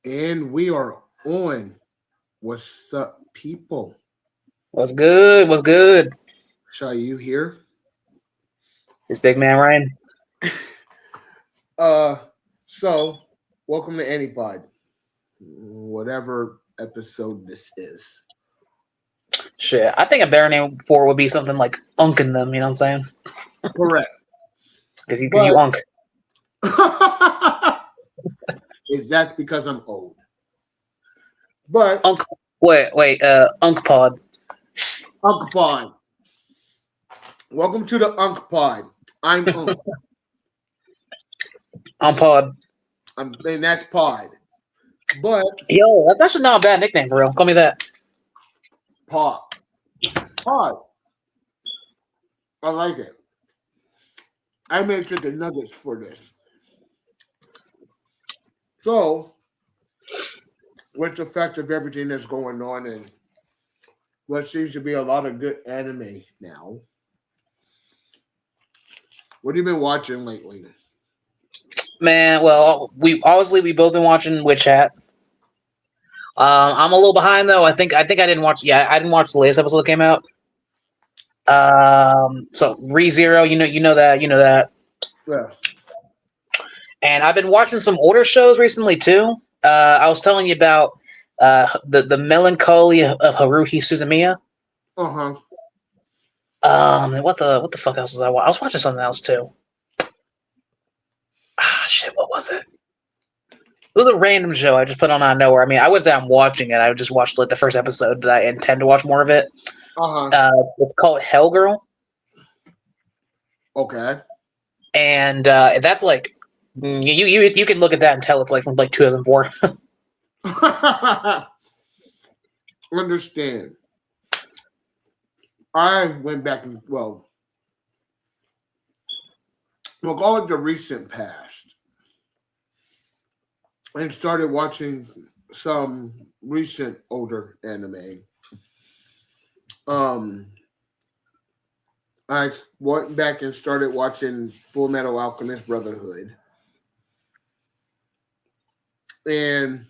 And we are on. What's up, people? What's good? What's good? Shall you here? It's Big Man Ryan. Uh, so welcome to Anipod, whatever episode this is. Shit, I think a better name for it would be something like Unkin' them. You know what I'm saying? Correct. Because you unk. That's because I'm old. But Unk. Wait. Unk Pod. Unk Pod. Welcome to the Unk Pod. I'm Unk. I'm Pod. And that's Pod. But Yo, that's actually not a bad nickname for real. Call me that. Pod. Pod. I like it. I made chicken nuggets for this. So, with the fact of everything that's going on and what seems to be a lot of good anime now, what have you been watching lately? Man, well, we both been watching Witch Hat. I'm a little behind though. I think I didn't watch. Yeah, I didn't watch the latest episode that came out. So ReZero, you know that. Yeah. And I've been watching some older shows recently too. I was telling you about the Melancholy of Haruhi Suzumiya. Uh-huh. What the fuck else was I watching? I was watching something else too. Shit, what was it? It was a random show I just put on out of nowhere. I mean, I wouldn't say I'm watching it. I just watched like the first episode, but I intend to watch more of it. Uh-huh. It's called Hell Girl. Okay. And that's like you can look at that and tell it's like from like 2004. Understand. I went back and well, we'll call it the recent past, and started watching some recent older anime. I went back and started watching Full Metal Alchemist Brotherhood. And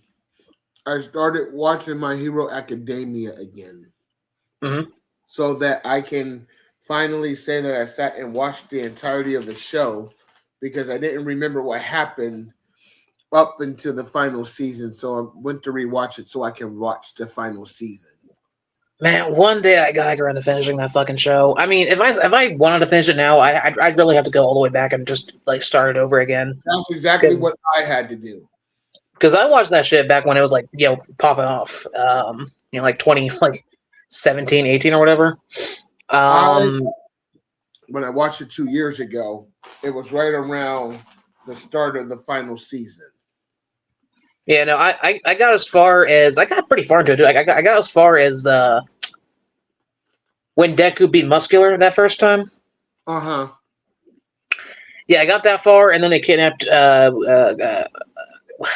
I started watching My Hero Academia again. Mm-hmm. So that I can finally say that I sat and watched the entirety of the show because I didn't remember what happened up until the final season. So I went to rewatch it so I can watch the final season. Man, one day I gotta get around to finishing that fucking show. I mean, if I wanted to finish it now, I'd really have to go all the way back and just like start it over again. That's exactly what I had to do. Because I watched that shit back when it was like, popping off. Like 2017, 18 or whatever. When I watched it 2 years ago, it was right around the start of the final season. Yeah, no, I got as far as I got pretty far into it. I got as far as when Deku beat Muscular that first time. Uh-huh. Yeah, I got that far, and then they kidnapped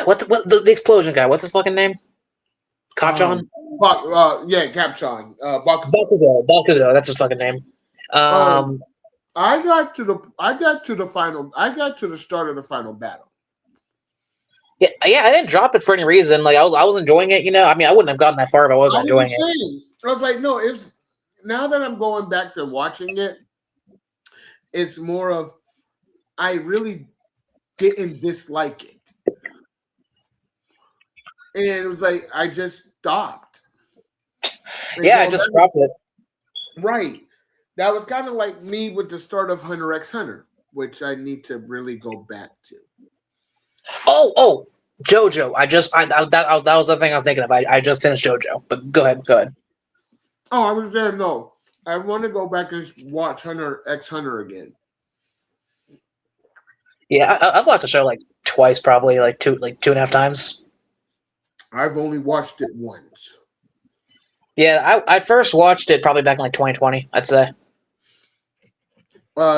what the explosion guy? What's his fucking name? Kachan? Capchon. Bakugo. That's his fucking name. I got to the start of the final battle. Yeah, I didn't drop it for any reason. Like I was enjoying it, I mean, I wouldn't have gotten that far if I wasn't enjoying it. I was like, no, it's now that I'm going back to watching it, it's more of I really didn't dislike it. And it was like I just stopped. I just dropped it. Right. That was kind of like me with the start of Hunter x Hunter, which I need to really go back to. Oh, JoJo. That was the thing I was thinking of. I just finished JoJo, but go ahead. Oh, I was there. No, I want to go back and watch Hunter x Hunter again. Yeah, I've watched the show like twice, probably like two and a half times. I've only watched it once. Yeah, I first watched it probably back in like 2020, I'd say.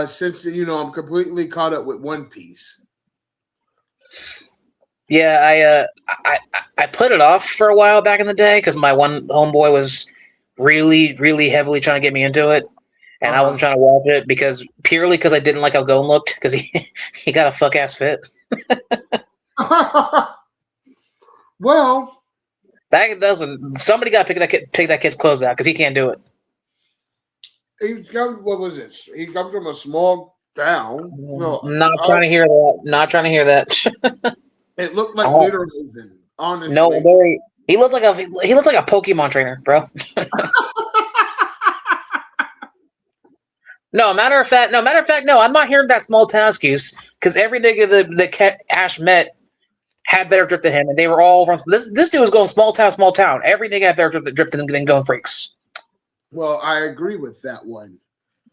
Since I'm completely caught up with One Piece. Yeah, I put it off for a while back in the day because my one homeboy was really, really heavily trying to get me into it, and I wasn't trying to watch it purely because I didn't like how Gon looked because he got a fuck ass fit. Well, That doesn't. Somebody got to pick that kid's clothes out because he can't do it. he comes. What was it? He comes from a small town. Not trying to hear that. Not trying to hear that. It looked like Lederhosen, honestly. No, he looks like a Pokemon trainer, bro. No, matter of fact, no. I'm not hearing that small town excuse because every nigga that Ash met had better drip than him, and they were all from this dude was going small town. Every nigga had better drip than going freaks. Well, I agree with that one.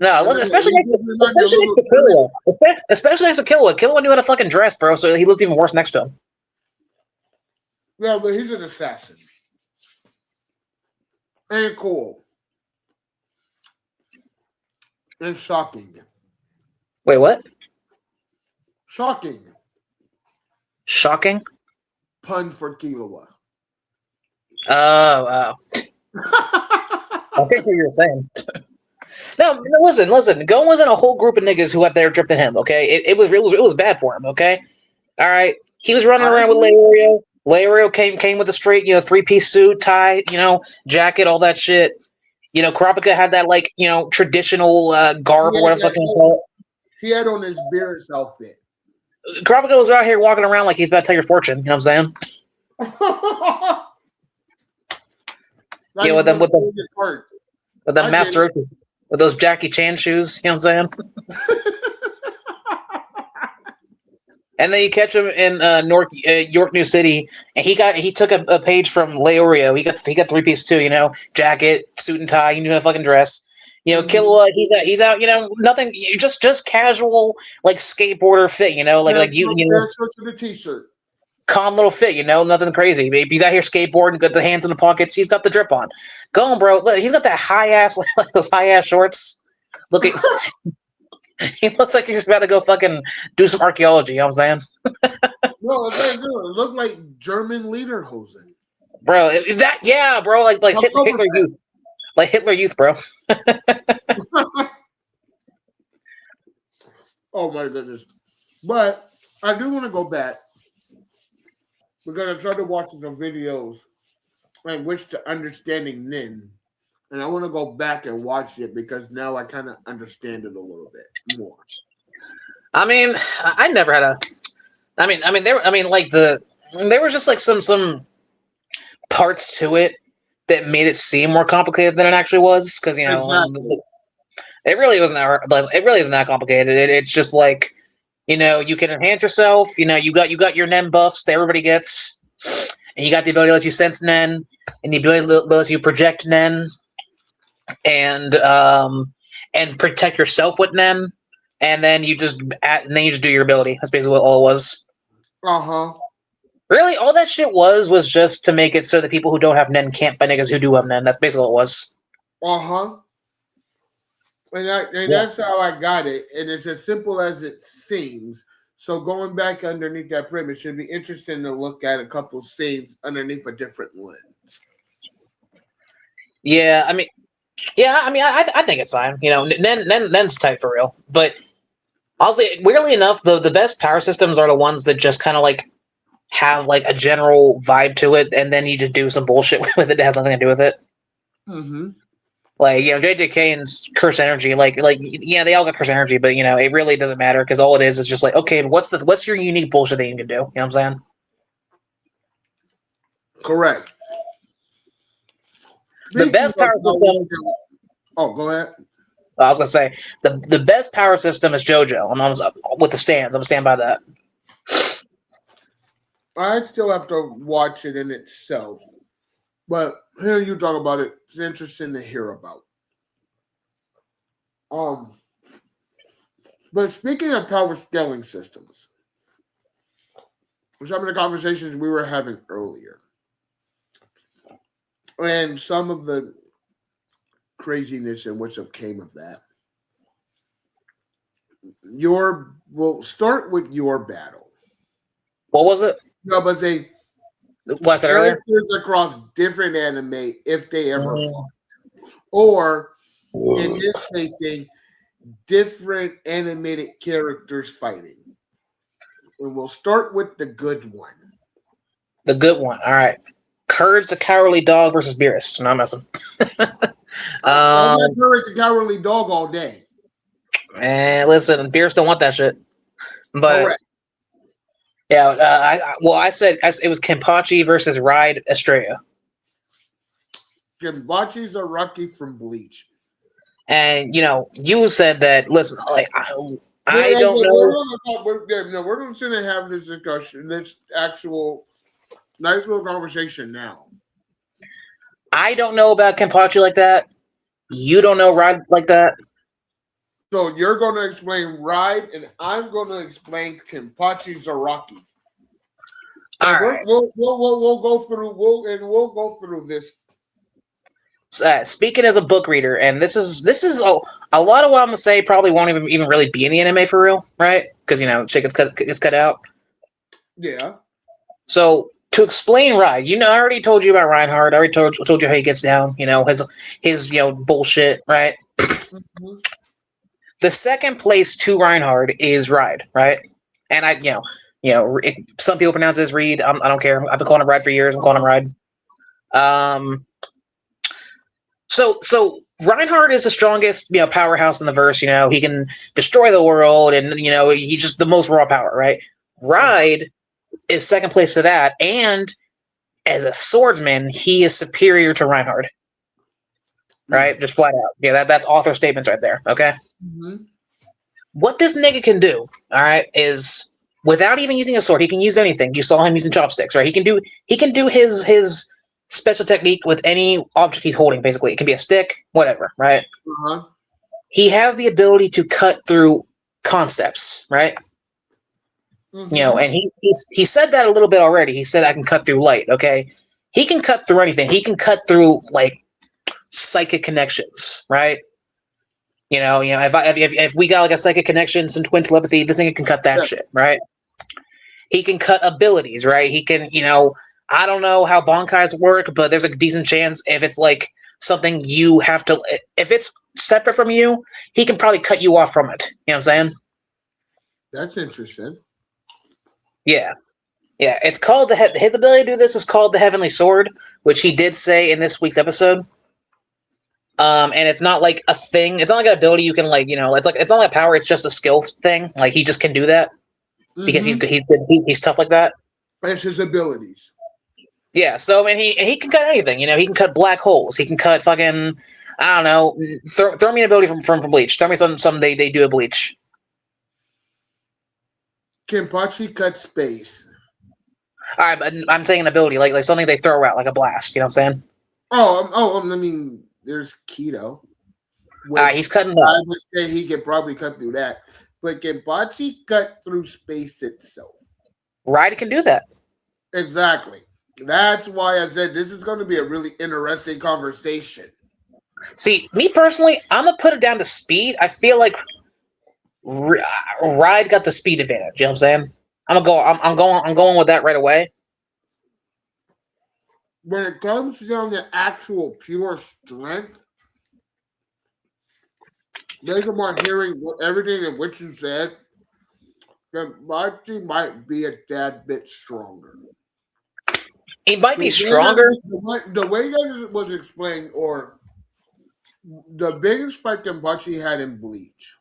No, especially next to Killua. Especially next to Killua. Killua knew how to fucking dress, bro, so he looked even worse next to him. Yeah, but he's an assassin. And cool. And shocking. Wait, what? Shocking. Shocking? Pun for Killua. Oh, wow. I think what you were saying. No, listen. Gon was in a whole group of niggas who had better drip than him. Okay, it was bad for him. Okay, all right. He was running around with Leorio. Leorio came with a straight 3-piece suit, tie, jacket, all that shit. Kurapika had that traditional garb or whatever fucking call it. He had on his Beerus outfit. Kurapika was out here walking around like he's about to tell your fortune. You know what I'm saying? With the master roaches, with those Jackie Chan shoes. You know what I'm saying? And then you catch him in York New City, and he took a page from Leorio. He got 3-piece too, jacket, suit and tie. He knew how to fucking dress. Killua, he's out. Nothing, just casual skateboarder fit. The t-shirt. Calm little fit. Nothing crazy. He's out here skateboarding, got the hands in the pockets. He's got the drip on. Go on, bro. Look, he's got that high ass, those high ass shorts. Look at. He looks like he's about to go fucking do some archaeology. You know what I'm saying? No, it looked like German lederhosen. Bro, bro, like Hitler Youth. Like Hitler Youth, bro. Oh my goodness. But I do want to go back because I started watching some videos on which to understanding Nin. And I want to go back and watch it because now I kind of understand it a little bit more. I mean, I never had a. There was just some parts to it that made it seem more complicated than it actually was because Exactly. it really wasn't that. It really isn't that complicated. It's just you can enhance yourself. You got your Nen buffs that everybody gets, and you got the ability to let you sense Nen, and the ability to let you project Nen. And protect yourself with Nen, and then you just do your ability. That's basically what all it was. Really, all that shit was just to make it so that people who don't have Nen can't fight niggas who do have Nen. That's basically what it was. And that's how I got it, and it's as simple as it seems. So going back underneath that premise should be interesting to look at a couple scenes underneath a different lens. Yeah, I think it's fine. Nen's tight for real. But I'll say, weirdly enough, the best power systems are the ones that just kind of have a general vibe to it, and then you just do some bullshit with it that has nothing to do with it. Mm-hmm. JJK and Curse Energy, they all got Curse Energy, but it really doesn't matter because all it is just okay, what's your unique bullshit that you can do? You know what I'm saying? Correct. The best power system. Oh, go ahead. I was gonna say the best power system is JoJo. I'm with the stands. I'm stand by that. I still have to watch it in itself, but hearing you talk about it, it's interesting to hear about. But speaking of power scaling systems, some of the conversations we were having earlier, and some of the craziness and which have came of that. We'll start with your battle. What was it? No, but they was it earlier? Across different anime if they ever fought. Or in this case, different animated characters fighting. And we'll start with the good one. The good one. All right. Courage the Cowardly Dog versus Beerus. No, I'm messing. I've got Courage the Cowardly Dog all day. And listen, Beerus don't want that shit. But Correct. yeah, I said it was Kenpachi versus Ride Estrella. Kenpachi's a rookie from Bleach. And you said that. Listen, like I don't know. We're going to have this discussion, this actual nice little conversation now. I don't know about Kenpachi like that. You don't know Ride like that. So you're going to explain Ride, and I'm going to explain Kenpachi Zaraki. All right. We'll go through. We'll go through this. Speaking as a book reader, and this is a lot of what I'm gonna say probably won't even really be in the anime for real, right? Because shit gets cut out. Yeah. So to explain Ride, I already told you about Reinhardt. I already told you how he gets down. His bullshit, right? Mm-hmm. The second place to Reinhardt is Ride, right? And some people pronounce it as Reed. I don't care. I've been calling him Ride for years. I'm calling him Ride. So Reinhardt is the strongest, powerhouse in the verse. He can destroy the world, and he's just the most raw power, right? Ride is second place to that, and as a swordsman, he is superior to Reinhardt. Right? Just flat out. Yeah, that's author statements right there. Okay. Mm-hmm. What this nigga can do, all right, is without even using a sword, he can use anything. You saw him using chopsticks, right? He can do his special technique with any object he's holding, basically. It can be a stick, whatever, right? Uh-huh. He has the ability to cut through concepts, right? Mm-hmm. And he said that a little bit already. He said, I can cut through light, okay? He can cut through anything. He can cut through, like, psychic connections, right? If we got, like, a psychic connection, some twin telepathy, this nigga can cut that shit, right? He can cut abilities, right? He can, I don't know how Bankais work, but there's a decent chance if it's like something you have to, if it's separate from you, he can probably cut you off from it. You know what I'm saying? That's interesting. Yeah. Yeah. It's called his ability to do this is called the Heavenly Sword, which he did say in this week's episode. And it's not like a thing. It's not like an ability you can it's not like a power. It's just a skill thing. Like he just can do that because he's tough like that. That's his abilities. Yeah, so he can cut anything. He can cut black holes. He can cut fucking, I don't know. Throw me an ability from Bleach. Throw me some they do a Bleach. Kenpachi cut space. All right, but I'm saying an ability like something they throw out like a blast. You know what I'm saying? I mean, there's Keto. He's cutting that. I would say he could probably cut through that, but Kenpachi cut through space itself. Ride can do that. Exactly. That's why I said this is going to be a really interesting conversation. See, me personally, I'm gonna put it down to speed. I feel like Ride got the speed advantage. You know what I'm saying? I'm going with that right away. When it comes down to actual pure strength, based upon hearing everything in which you said, Kenpachi might be a tad bit stronger. He might be stronger. The way that was explained, or the biggest fight Kenpachi had in Bleach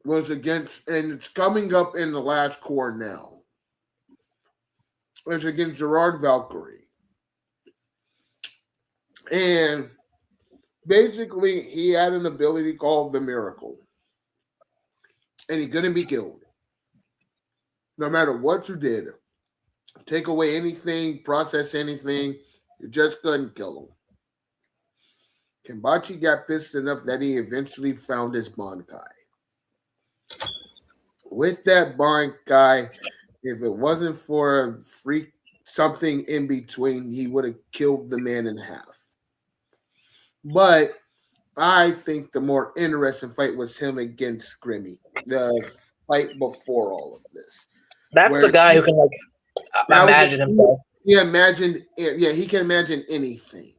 was against, and it's coming up in the last core now. It's against Gerard Valkyrie. And basically, he had an ability called the Miracle. And he couldn't be killed. No matter what you did. Take away anything, process anything, you just couldn't kill him. Kenpachi got pissed enough that he eventually found his Bankai. With that Bankai, if it wasn't for a freak something in between, he would have killed the man in half. But I think the more interesting fight was him against Grimmy. The fight before all of this. That's the guy who can imagine himself. He can imagine anything.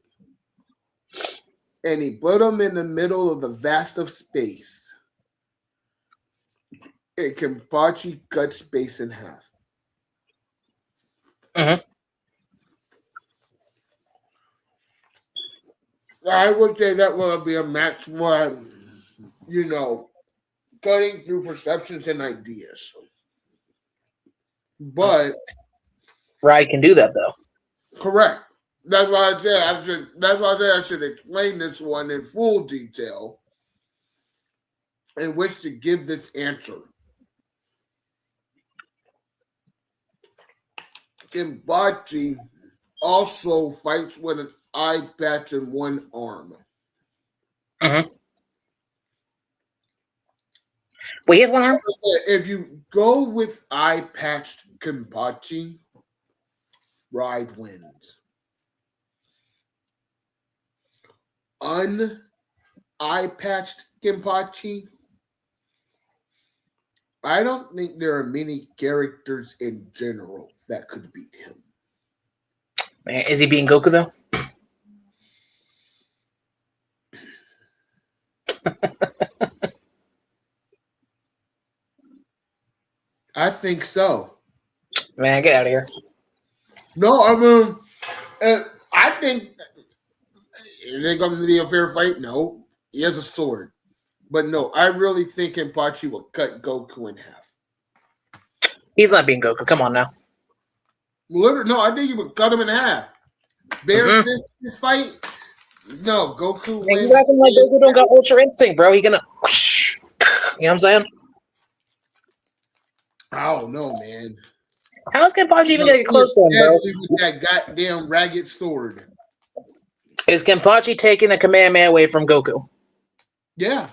And he put him in the middle of the vast of space. And Kenpachi cut space in half. Mm-hmm. I would say that will be a match for, cutting through perceptions and ideas. But Ride can do that though. correct. That's why I said I should. That's why I said I should explain this one in full detail, in which to give this answer. Kimbachi also fights with an eye patch in one arm. Mm-hmm. Wait, he has one arm? If you go with eye patched Kimbachi, Ride wins. Un-eye patched Kimbachi, I don't think there are many characters in general that could beat him. Man, is he being Goku though? I think so. Man, get out of here. No, I mean, I think is it going to be a fair fight? No, he has a sword, but no, I really think Kenpachi will cut Goku in half. He's not being Goku. Come on now. Literally, no, I think he would cut him in half. Bare fist fight. No, Goku wins. You acting like Goku don't got Ultra Instinct, bro. He gonna, you know what I'm saying? I don't know, man. How's Kenpachi even gonna get close to him, bro? With that goddamn ragged sword. Is Kenpachi taking the Kamehameha away from Goku? Yeah.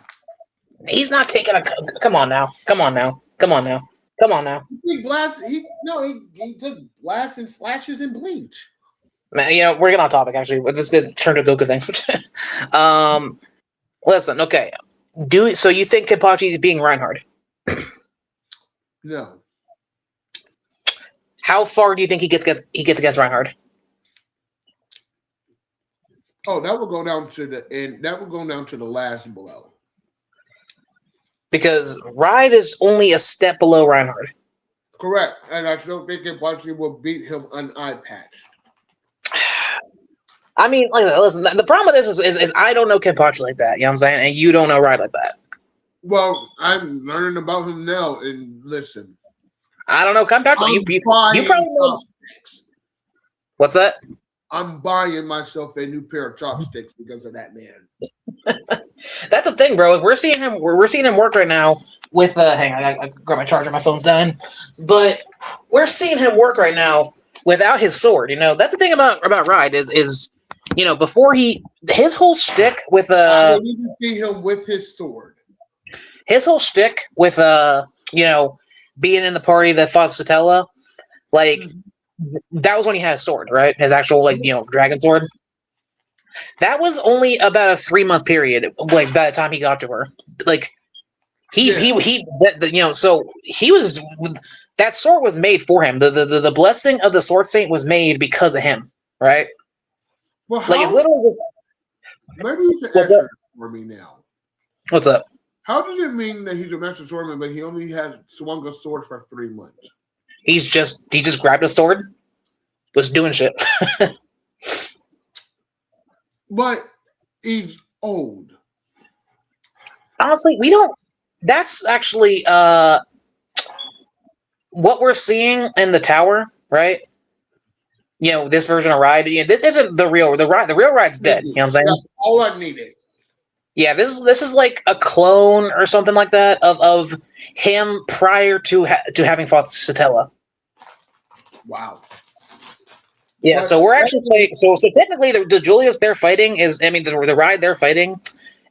He's not taking a. Come on now. Come on now. Come on now. Come on now. He took blasts and slashes and bleach. Man, you know, we're getting off topic actually. But this is turn to Goku thing. Listen, okay. So you think Kenpachi is being Reinhardt? No. How far do you think he gets against Reinhardt? Oh, that will go down to the end. That will go down to the last blow. Because Ride is only a step below Reinhardt. Correct. And I still think Kenpachi will beat him on eye patch. I mean, like, listen, the problem with this is I don't know Kenpachi like that, you know what I'm saying? And you don't know Ride like that. Well, I'm learning about him now, and listen. I don't know Kenpachi. You probably know. What's that? I'm buying myself a new pair of chopsticks because of that man. That's the thing, bro. We're seeing him work right now with hang on, I grab my charger, my phone's dying. But we're seeing him work right now without his sword. You know, that's the thing about Ride is you know, before his whole shtick with I don't even see him with his sword. His whole shtick with you know, being in the party that fought Satella, like that was when he had a sword, right? His actual, like, you know, dragon sword. That was only about a 3-month period, like by the time he got to her. Like he you know, so he was, that sword was made for him. The blessing of the Sword Saint was made because of him, right? Well, like it's literally. Maybe you can answer for me now. What's up? How does it mean that he's a master swordsman, but he only had swung a sword for 3 months? He just grabbed a sword, was doing shit. But he's old. Honestly, we don't. That's actually what we're seeing in the tower, right? You know, this version of Ride. You know, this isn't the real. The real Ride's dead. You know what I'm saying? That's all I needed. Yeah, this is like a clone or something like that of him prior to having fought Satella. Wow. Yeah, so we're actually playing. So technically, the Julius they're fighting is, I mean, the Ride they're fighting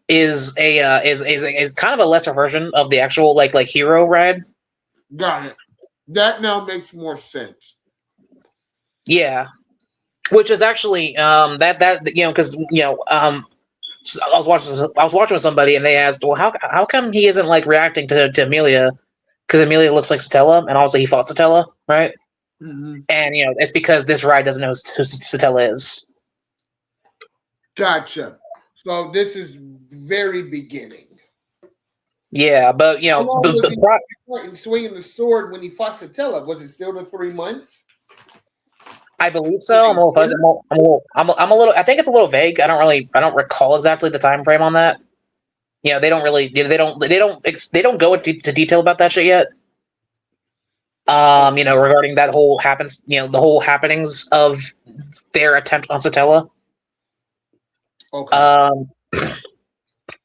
is is kind of a lesser version of the actual like hero Ride. Got it. That now makes more sense. Yeah, which is actually that you know, because you know I was watching with somebody and they asked, well, how come he isn't like reacting to Amelia? Because Amelia looks like Satella, and also he fought Satella, right? Mm-hmm. And you know, it's because this Ride doesn't know who Satella is. Gotcha. So this is very beginning. Yeah, but you know, swinging the sword when he fought Satella, was it still the 3 months? I believe so. I'm a little fuzzy. I'm a little. I think it's a little vague. I don't recall exactly the time frame on that. You know, they don't really. They don't go into detail about that shit yet. You know, regarding that whole happens. You know, the whole happenings of their attempt on Satella. Okay.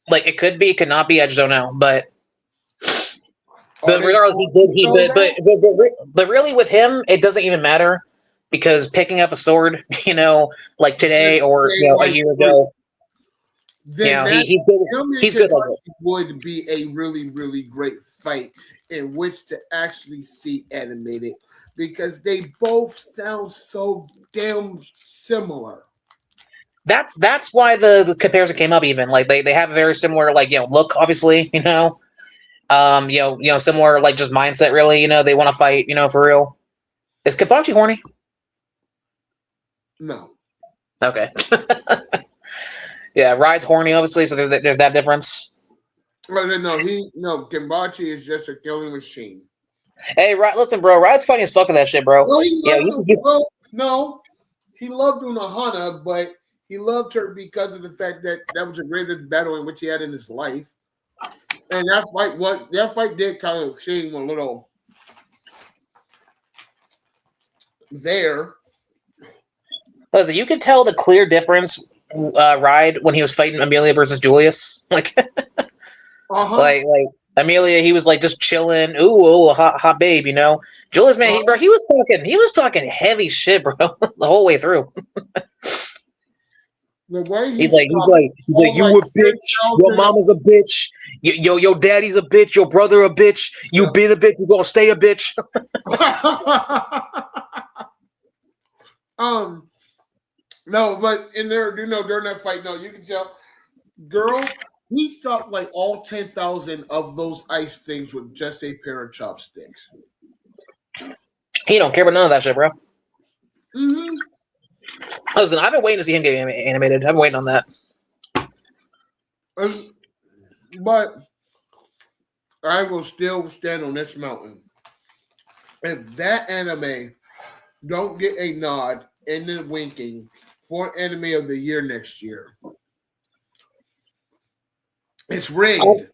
Like it could be, it could not be. I just don't know, but Are they regardless, going to show that? but really with him, it doesn't even matter because picking up a sword, you know, like today or They you know a like year ago, you then know, that he's good. him and He's good like it. Kenpachi would be a really, really great fight in which to actually see animated because they both sound so damn similar. That's why the comparison came up. Even like they have a very similar like look, obviously, similar like just mindset. Really, they want to fight, for real. Is Kabachi horny? No. Okay. Yeah, Ride's horny, obviously, so there's that difference. Kenpachi is just a killing machine. Hey, Ride, listen, bro, Ride's funny as fuck with that shit, bro. Well, he loved Unohana, but he loved her because of the fact that was the greatest battle in which he had in his life. And that fight did kind of seem a little there. Listen, you could tell the clear difference, Ride, when he was fighting Amelia versus Julius. Like Amelia, he was like just chilling. Ooh, hot babe, Julius, man, he was talking heavy shit, bro, the whole way through. The way he's like, you a bitch. Your mama's a bitch. Your daddy's a bitch. Your brother a bitch. You been a bitch. You gonna stay a bitch. No, but in there, during that fight, no, you can tell, girl, he stopped like all 10,000 of those ice things with just a pair of chopsticks. He don't care about none of that shit, bro. Mm-hmm. Listen, I've been waiting to see him get animated. I've been waiting on that. But I will still stand on this mountain. If that anime don't get a nod in the winking for anime of the year next year, it's rigged.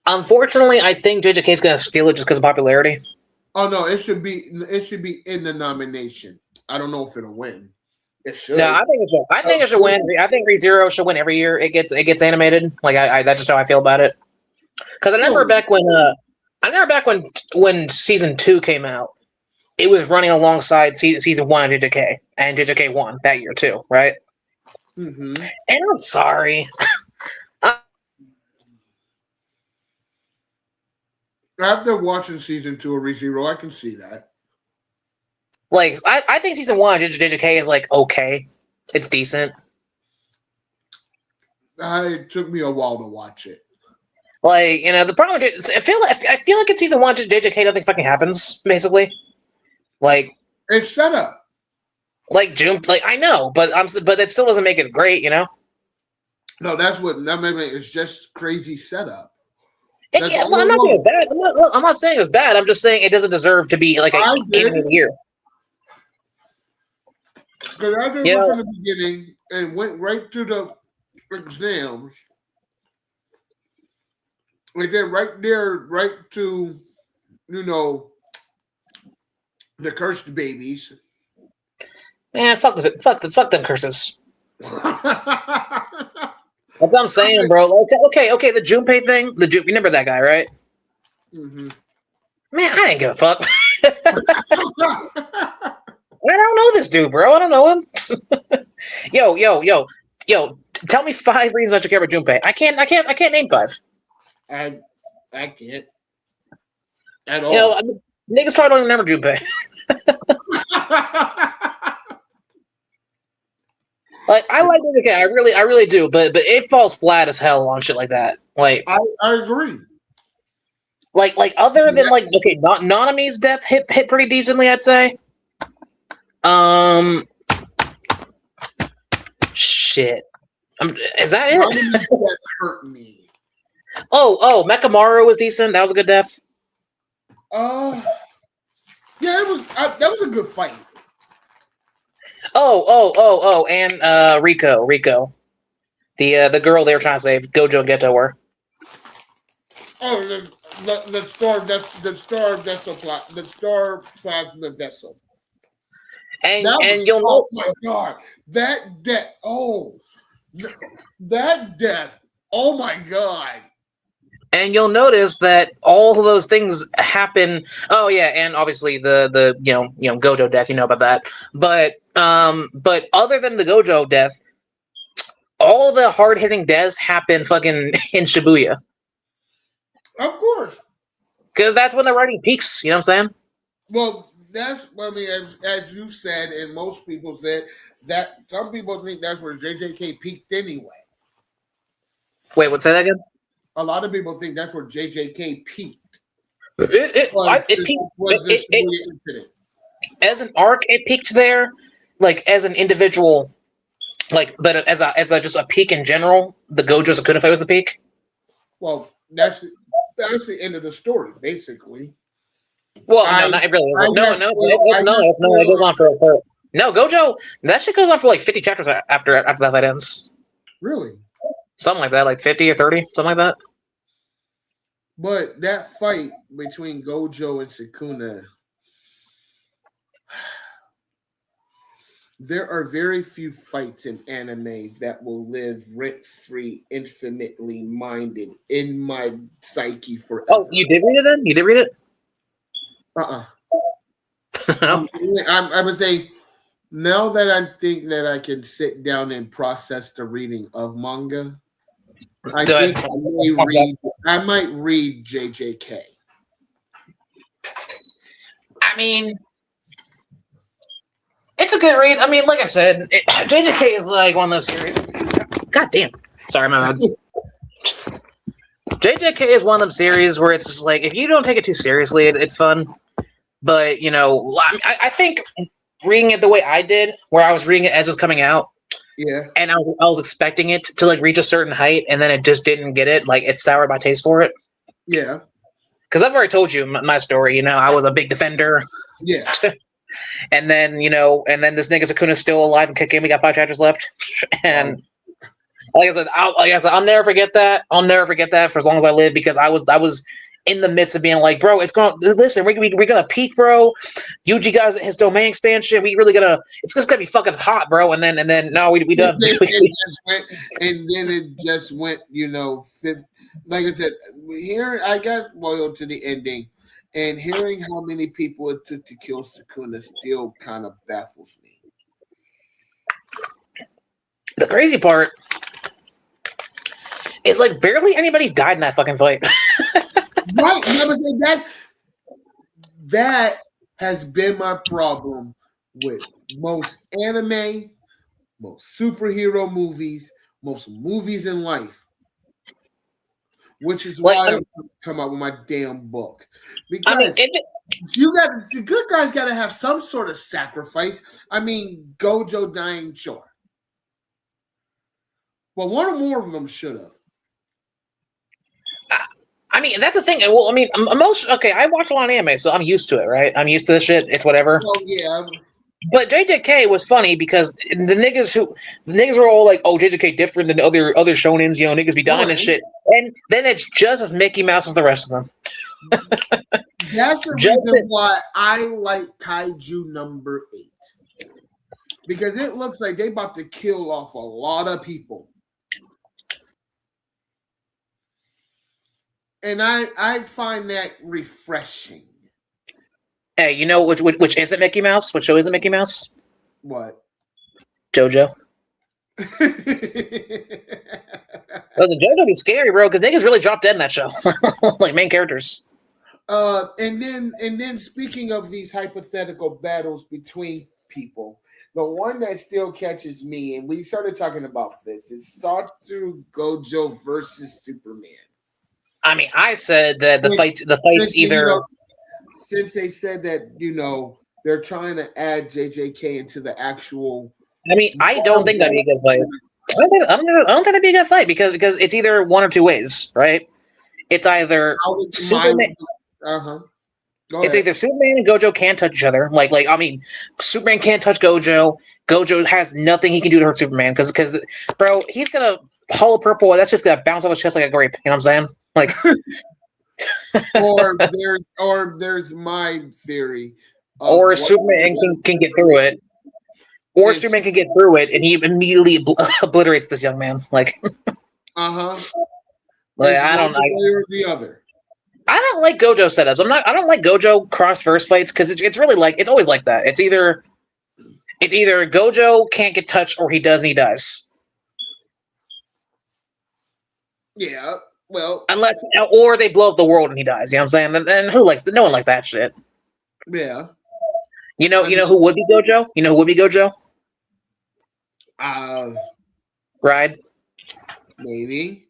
Unfortunately, I think JJK is going to steal it just because of popularity. Oh no, it should be in the nomination. I don't know if it'll win. It should. No, I think it should. I think it should win. I think ReZero should win every year. It gets animated. Like that's just how I feel about it. Because I remember back when season 2 came out, it was running alongside season 1 of JJK, and JJK won that year too, right? Mm-hmm. And I'm sorry. After watching season 2 of ReZero, I can see that. Like, I think season 1 of JJK is like okay, it's decent. It took me a while to watch it. Like, the problem is, I feel like in season 1 JJK nothing fucking happens basically. Like, it's set up. Like June, like I know, but that still doesn't make it great, No, that maybe it's just crazy setup. I'm not saying it's bad. I'm not saying it's bad. I'm just saying it doesn't deserve to be like an anime of the year. Because I did it from the beginning and went right to the exams. And then right to, the cursed babies. Man, fuck them curses. That's what I'm saying, bro. Okay. The Junpei thing. You remember that guy, right? Mm-hmm. Man, I didn't give a fuck. I don't know this dude, bro. I don't know him. Yo. Tell me 5 reasons I should care about Junpei. I can't name 5. I can't at all. Niggas probably don't remember Junpei. Like I like JJK, I really do, but it falls flat as hell on shit like that. Like I agree. Like other than Nanami's death hit pretty decently, I'd say. Shit. Is that it? Nanami's death hurt me. Oh, Mekamaru was decent. That was a good death. Yeah, it was. That was a good fight. and Rico, the girl they were trying to save, Gojo and Geto were. Oh, the star. That's the star vessel plot. The star plasma vessel. And you'll know. Oh my god, that death. Oh, that death. Oh my god. And you'll notice that all of those things happen. Oh yeah, and obviously the Gojo death, you know about that. But other than the Gojo death, all the hard hitting deaths happen fucking in Shibuya. Of course. Because that's when the writing peaks, you know what I'm saying? Well, that's I mean, as you said, and most people said that some people think that's where JJK peaked anyway. Wait, say that again? A lot of people think that's where JJK peaked. It peaked. As an arc, it peaked there. Like as an individual, but as just a peak in general, the Gojo Sukuna fight was the peak. Well, that's the end of the story, basically. Well, no, not really. It goes on for no Gojo. That shit goes on for like 50 chapters after that fight ends. Really? Something like that, like 50 or 30, something like that. But that fight between Gojo and Sukuna, there are very few fights in anime that will live rent-free, infinitely minded in my psyche forever. Oh, you did read it then? You did read it? I would say, now that I think that I can sit down and process the reading of manga, I think I might read JJK. I mean, it's a good read. I mean, like I said, JJK is like one of those series. God damn. Sorry, my bad. JJK is one of them series where it's just like, if you don't take it too seriously, it's fun. But, I think reading it the way I did, where I was reading it as it was coming out, yeah, and I was expecting it to like reach a certain height, and then it just didn't get it. Like, it soured my taste for it. Yeah. Because I've already told you my story. I was a big defender. Yeah. And then, this nigga Sukuna's still alive and kicking. We got 5 chapters left. And like I said, I'll never forget that. I'll never forget that for as long as I live, because I was in the midst of being like, bro, it's gonna listen. We're gonna peak, bro. Yuji guys, his domain expansion. It's just gonna be fucking hot, bro. And then no, we done. And then it just went, fifth. Like I said, here I got loyal to the ending, and hearing how many people it took to kill Sukuna still kind of baffles me. The crazy part is like barely anybody died in that fucking fight. Right, that has been my problem with most anime, most superhero movies, most movies in life, which is why I'm come out with my damn book. Because the good guys got to have some sort of sacrifice. I mean, Gojo dying, sure, well, one or more of them should have. I mean, that's the thing. Well, I mean, I watch a lot of anime, so I'm used to it, right? I'm used to this shit. It's whatever. Oh, yeah. But JJK was funny because the niggas were all like, "Oh, JJK different than other shonens, niggas be dying and shit." And then it's just as Mickey Mouse as the rest of them. That's the reason why I like Kaiju number 8, because it looks like they about to kill off a lot of people. And I find that refreshing. Hey, you know which isn't Mickey Mouse? Which show isn't Mickey Mouse? What? JoJo. Well, the JoJo be scary, bro, because niggas really dropped dead in that show, like main characters. And then speaking of these hypothetical battles between people, the one that still catches me, and we started talking about this, is Satoru Gojo versus Superman. I mean, I said that the fights either. Since they said that, they're trying to add JJK into the actual. I mean, I don't think that'd be a good fight. I don't think that'd be a good fight because it's either one or two ways, right? It's either Superman. It's either Superman and Gojo can't touch each other. Like I mean, Superman can't touch Gojo. Gojo has nothing he can do to hurt Superman because bro, he's gonna hollow purple. That's just gonna bounce off his chest like a grape. You know what I'm saying? Like, or there's my theory. Or Superman can get through it. Or Superman can get through it, and he immediately obliterates this young man. Like, like I don't know. Or the other. I don't like Gojo setups. I don't like Gojo cross verse fights because it's really like it's always like that. It's either Gojo can't get touched or he does and he dies. Yeah. Well, or they blow up the world and he dies. You know what I'm saying? And who likes no one likes that shit. Yeah. You know who would be Gojo? You know who would be Gojo? Ride. Maybe.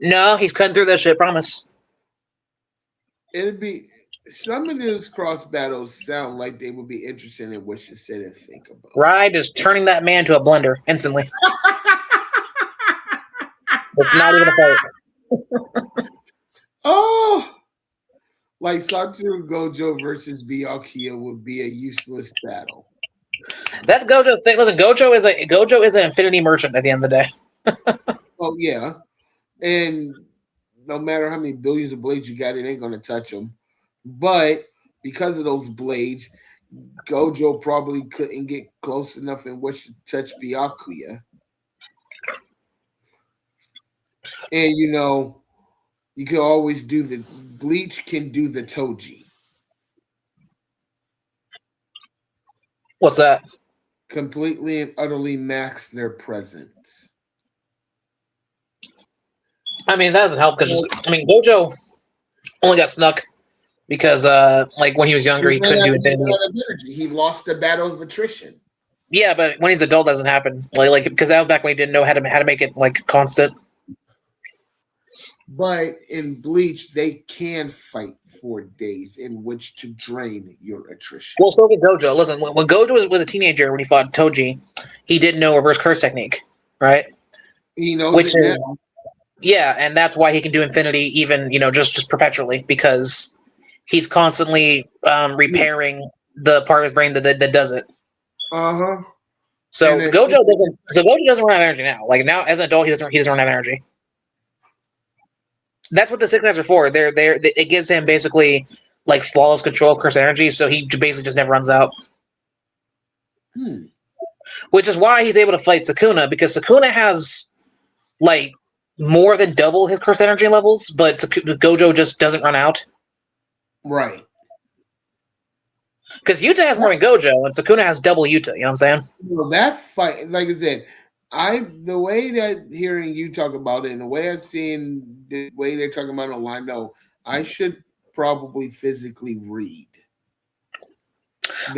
No, he's cutting through that shit. Promise. It'd be some of those cross battles sound like they would be interesting in what to sit and think about. Ride is turning that man to a blender instantly. It's not even a fight. Oh, like Satoru Gojo versus Byakuya would be a useless battle. That's Gojo's thing. Listen, Gojo is an infinity merchant at the end of the day. Oh yeah, and no matter how many billions of blades you got, it ain't gonna touch him. But because of those blades, Gojo probably couldn't get close enough in which to touch Byakuya. And you can always do the Bleach can do the Toji. What's that? Completely and utterly max their presence. I mean, that doesn't help because Gojo only got snuck because when he was younger he couldn't do it. He lost the battle of attrition. Yeah, but when he's adult, it doesn't happen. Like because that was back when he didn't know how to make it like constant. But in Bleach, they can fight for days in which to drain your attrition. Well, so did Gojo. Listen, when Gojo was a teenager, when he fought Toji, he didn't know reverse curse technique, right? He knows it now. Yeah, and that's why he can do infinity even, just perpetually, because he's constantly repairing the part of his brain that does it. Uh-huh. So Gojo doesn't run out of energy now. Like now as an adult he doesn't run out of energy. That's what the Six Knights are for. It gives him basically like flawless control of curse energy, so he basically just never runs out. Which is why he's able to fight Sukuna, because Sukuna has like more than double his curse energy levels, but Gojo just doesn't run out. Right. Because Yuta has more than Gojo, and Sukuna has double Yuta. You know what I'm saying? Well, that fight, like I said, the way that hearing you talk about it and the way I've seen the way they're talking about it online, no, I should probably physically read.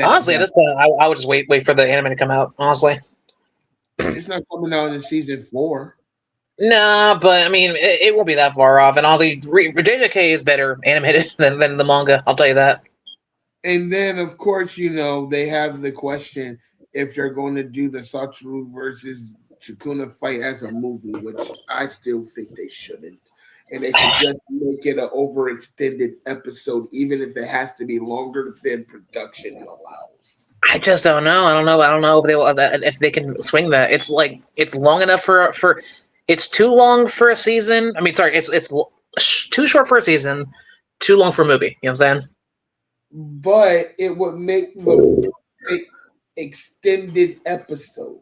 Honestly, at this point, I would just wait for the anime to come out. Honestly, it's not coming out in season 4. Nah, but I mean, it won't be that far off. And honestly, JJK is better animated than the manga. I'll tell you that. And then, of course, they have the question if they're going to do the Satoru versus Sukuna fight as a movie, which I still think they shouldn't. And they should just make it an overextended episode, even if it has to be longer than production allows. I just don't know. I don't know if they can swing that. It's like it's long enough for. It's too long for a season. I mean, sorry, it's too short for a season, too long for a movie. You know what I'm saying? But it would make the extended episode.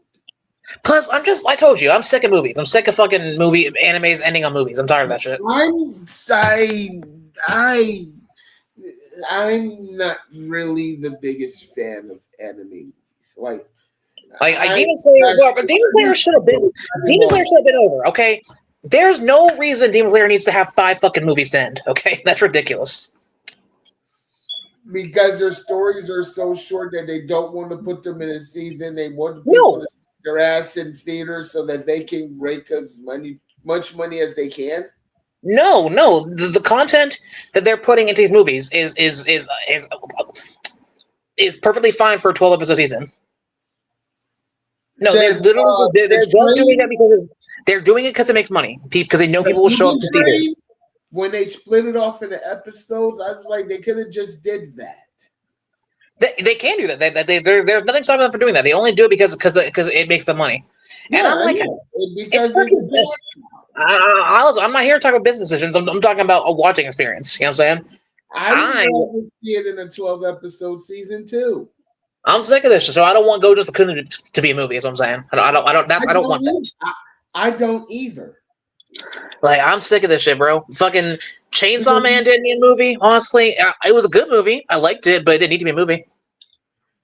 Plus, I told you, I'm sick of movies. I'm sick of fucking animes ending on movies. I'm tired of that shit. I'm not really the biggest fan of anime movies. Like Demon Slayer should have been over. Okay, there's no reason Demon Slayer needs to have 5 fucking movies to end. Okay, that's ridiculous. Because their stories are so short that they don't want to put them in a season. They want people to stick their ass in theaters so that they can rake as much money as they can. No. The content that they're putting into these movies is perfectly fine for a 12-episode season. No, they're just doing that because they're doing it because it makes money. Because they know people will show up to theaters. When they split it off into episodes, I was like, they could have just did that. They can do that. There's nothing stopping them from doing that. They only do it because it makes them money. And Yeah, I'm like, because it's fucking. I'm not here to talk about business decisions. I'm talking about a watching experience. You know what I'm saying? I would rather see it in a 12-episode season too. I'm sick of this, so I don't want Gojo Sukuna to be a movie. Is what I'm saying. I don't want that. I don't either. Like, I'm sick of this shit, bro. Fucking Chainsaw Man didn't need a movie. Honestly, it was a good movie. I liked it, but it didn't need to be a movie.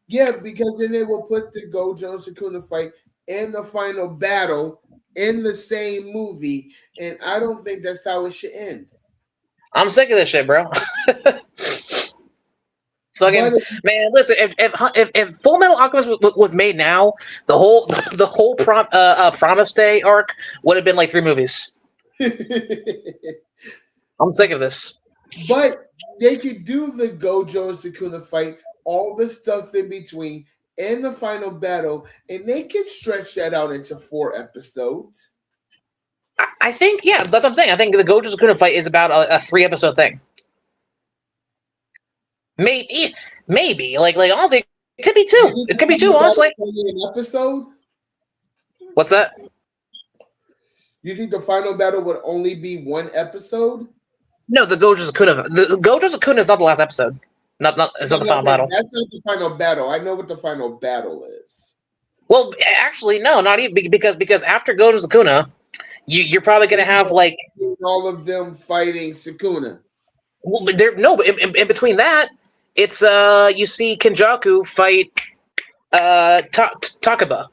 Yeah, because then they will put the Gojo Sukuna fight and the final battle in the same movie, and I don't think that's how it should end. I'm sick of this shit, bro. Fucking man, listen. If Full Metal Alchemist was made now, the whole Promise Day arc would have been like 3 movies. I'm sick of this. But they could do the Gojo Sukuna fight, all the stuff in between, and the final battle, and they could stretch that out into 4 episodes. I think, yeah, that's what I'm saying. I think the Gojo Sukuna fight is about a 3-episode thing. Maybe. Like honestly, it could be 2. It could be 2, honestly. An episode? What's that? You think the final battle would only be 1 episode? No, the Gojo Sukuna. The Gojo Sukuna is not the last episode. It's not the final battle. That's not the final battle. I know what the final battle is. Well, actually, no, not even because after Gojo Sukuna, you're probably gonna have like all of them fighting Sukuna. Well, but in between that, it's you see Kenjaku fight Takaba.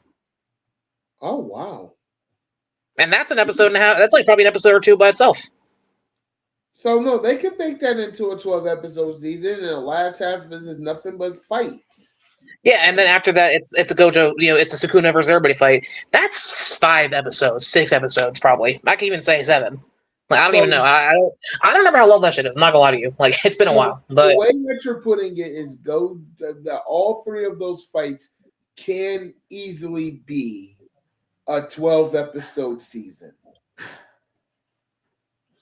Oh wow! And that's an episode and a half. That's like probably an episode or 2 by itself. So no, they could make that into a 12-episode season, and the last half is nothing but fights. Yeah, and then after that, it's a Gojo. It's a Sukuna versus everybody fight. That's 5 episodes, 6 episodes probably. I can even say 7. Like, I don't even know. I don't remember how long that shit is. I'm not gonna lie to you. Like, it's been a while. But the way that you're putting it is all 3 of those fights can easily be a 12-episode season.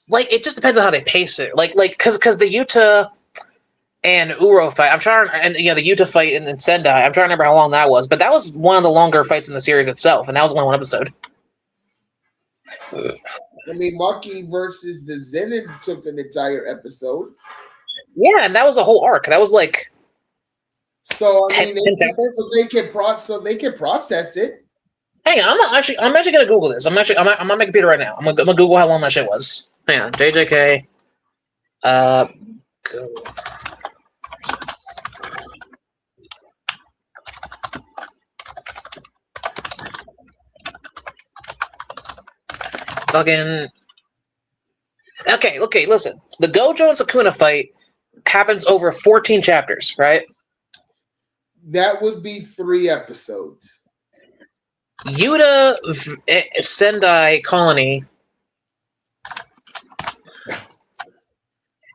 Like, it just depends on how they pace it. Like, because the Yuta and Uro fight, and the Yuta fight in Sendai, I'm trying to remember how long that was, but that was one of the longer fights in the series itself, and that was only 1 episode. I mean, Maki versus the Zenin took an entire episode. Yeah, and that was a whole arc. That was like. So I mean, they can process it. Hang on, I'm actually gonna Google this. I'm on my computer right now. I'm gonna Google how long that shit was. Hang on, JJK. Go. Fucking. Okay, listen. The Gojo and Sukuna fight happens over 14 chapters, right? That would be 3 episodes. Yuta Sendai Colony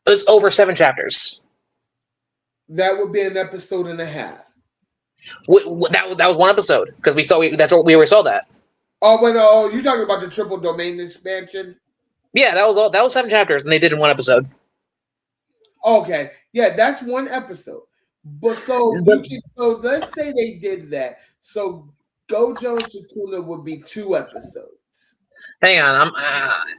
was over 7 chapters. That would be an episode and a half. That was 1 episode because that's what we already saw that. Oh, but you're talking about the triple domain expansion? Yeah, that was 7 chapters, and they did in 1 episode. Okay, yeah, that's 1 episode. But so let's say they did that. So Gojo Sukuna would be 2 episodes. Hang on,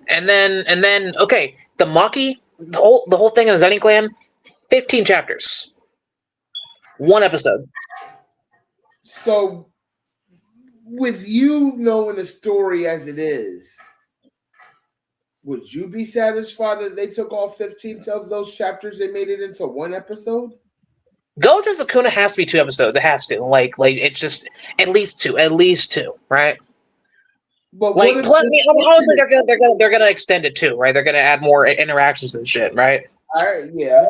and then okay, the Maki, the whole thing in the Zenin clan, 15 chapters, 1 episode. So, with you knowing the story as it is, would you be satisfied that they took all 15 of those chapters and made it into 1 episode? Gojo Sukuna has to be 2 episodes. It has to. Like it's just at least two, right? But like, plus, obviously they're gonna extend it too, right? They're gonna add more interactions and shit, right? All right, yeah.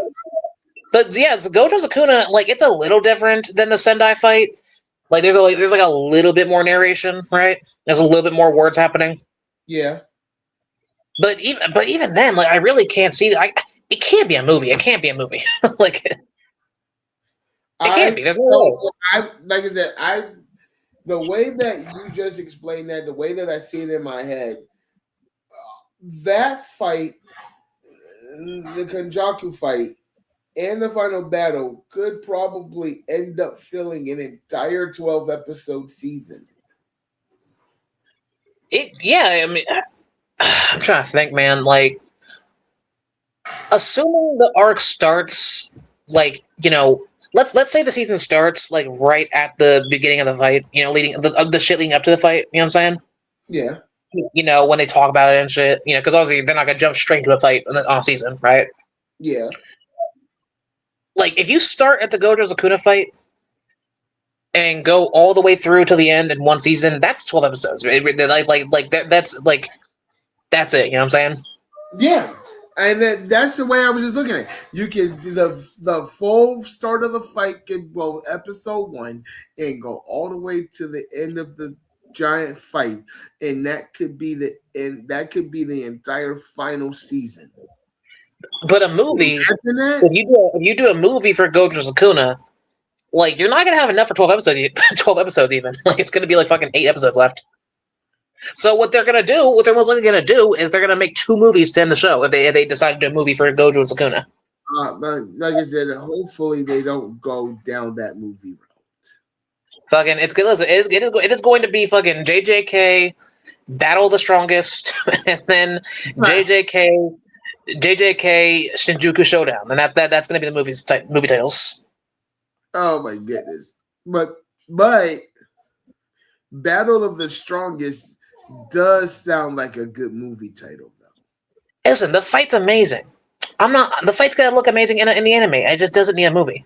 But yeah, Gojo Sukuna, like, it's a little different than the Sendai fight. Like, there's like a little bit more narration, right? There's a little bit more words happening. Yeah. But even then, like, I really can't see that. It can't be a movie. It can't be a movie. Like, it can't be. There's no way. Like I said, the way that you just explained that, the way that I see it in my head, that fight, the Kenjaku fight, and the final battle could probably end up filling an entire 12 episode season. I mean, I'm trying to think, man. Like, assuming the arc starts, like, let's say the season starts like right at the beginning of the fight. Leading the shit leading up to the fight. You know what I'm saying? Yeah. When they talk about it and shit. Because obviously they're not gonna jump straight to a fight on a season, right? Yeah. Like, if you start at the Gojo Sukuna fight and go all the way through to the end in one season, that's 12 episodes. That's it. You know what I'm saying? Yeah. And that's the way I was just looking at it. You can do the full start of the fight can go episode 1 and go all the way to the end of the giant fight, and that could be the entire final season. But a movie, if you do a movie for Gojo Sukuna, like, you're not gonna have enough for 12 episodes. 12 episodes even. Like, it's gonna be like fucking 8 episodes left. So what they're most likely gonna do is they're gonna make 2 movies to end the show if they decide to do a movie for Gojo and Sukuna. Like I said, hopefully they don't go down that movie route. Fucking, it's good. Listen, it is going to be fucking JJK Battle of the Strongest, and then JJK Shinjuku Showdown, and that's gonna be the movie titles. Oh my goodness! But Battle of the Strongest does sound like a good movie title, though. Listen, the fight's amazing. The fight's gotta look amazing in the anime. It just doesn't need a movie.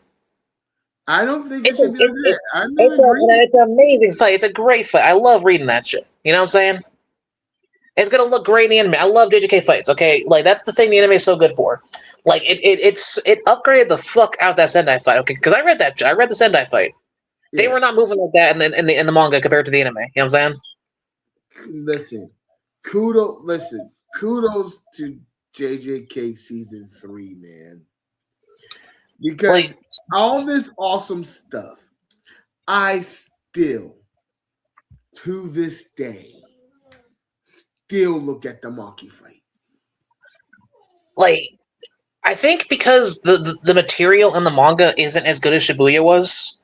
I don't think it should be like that. It's an amazing fight. It's a great fight. I love reading that shit. You know what I'm saying? It's gonna look great in the anime. I love JJK fights. Okay, like, that's the thing the anime is so good for. Like, it upgraded the fuck out of that Sendai fight. Okay, because I read the Sendai fight. Yeah. They were not moving like that in the manga compared to the anime. You know what I'm saying? Listen, kudos to JJK season 3, man. Because all this awesome stuff, I still, to this day, look at the Maki fight. Like, I think because the material in the manga isn't as good as Shibuya was.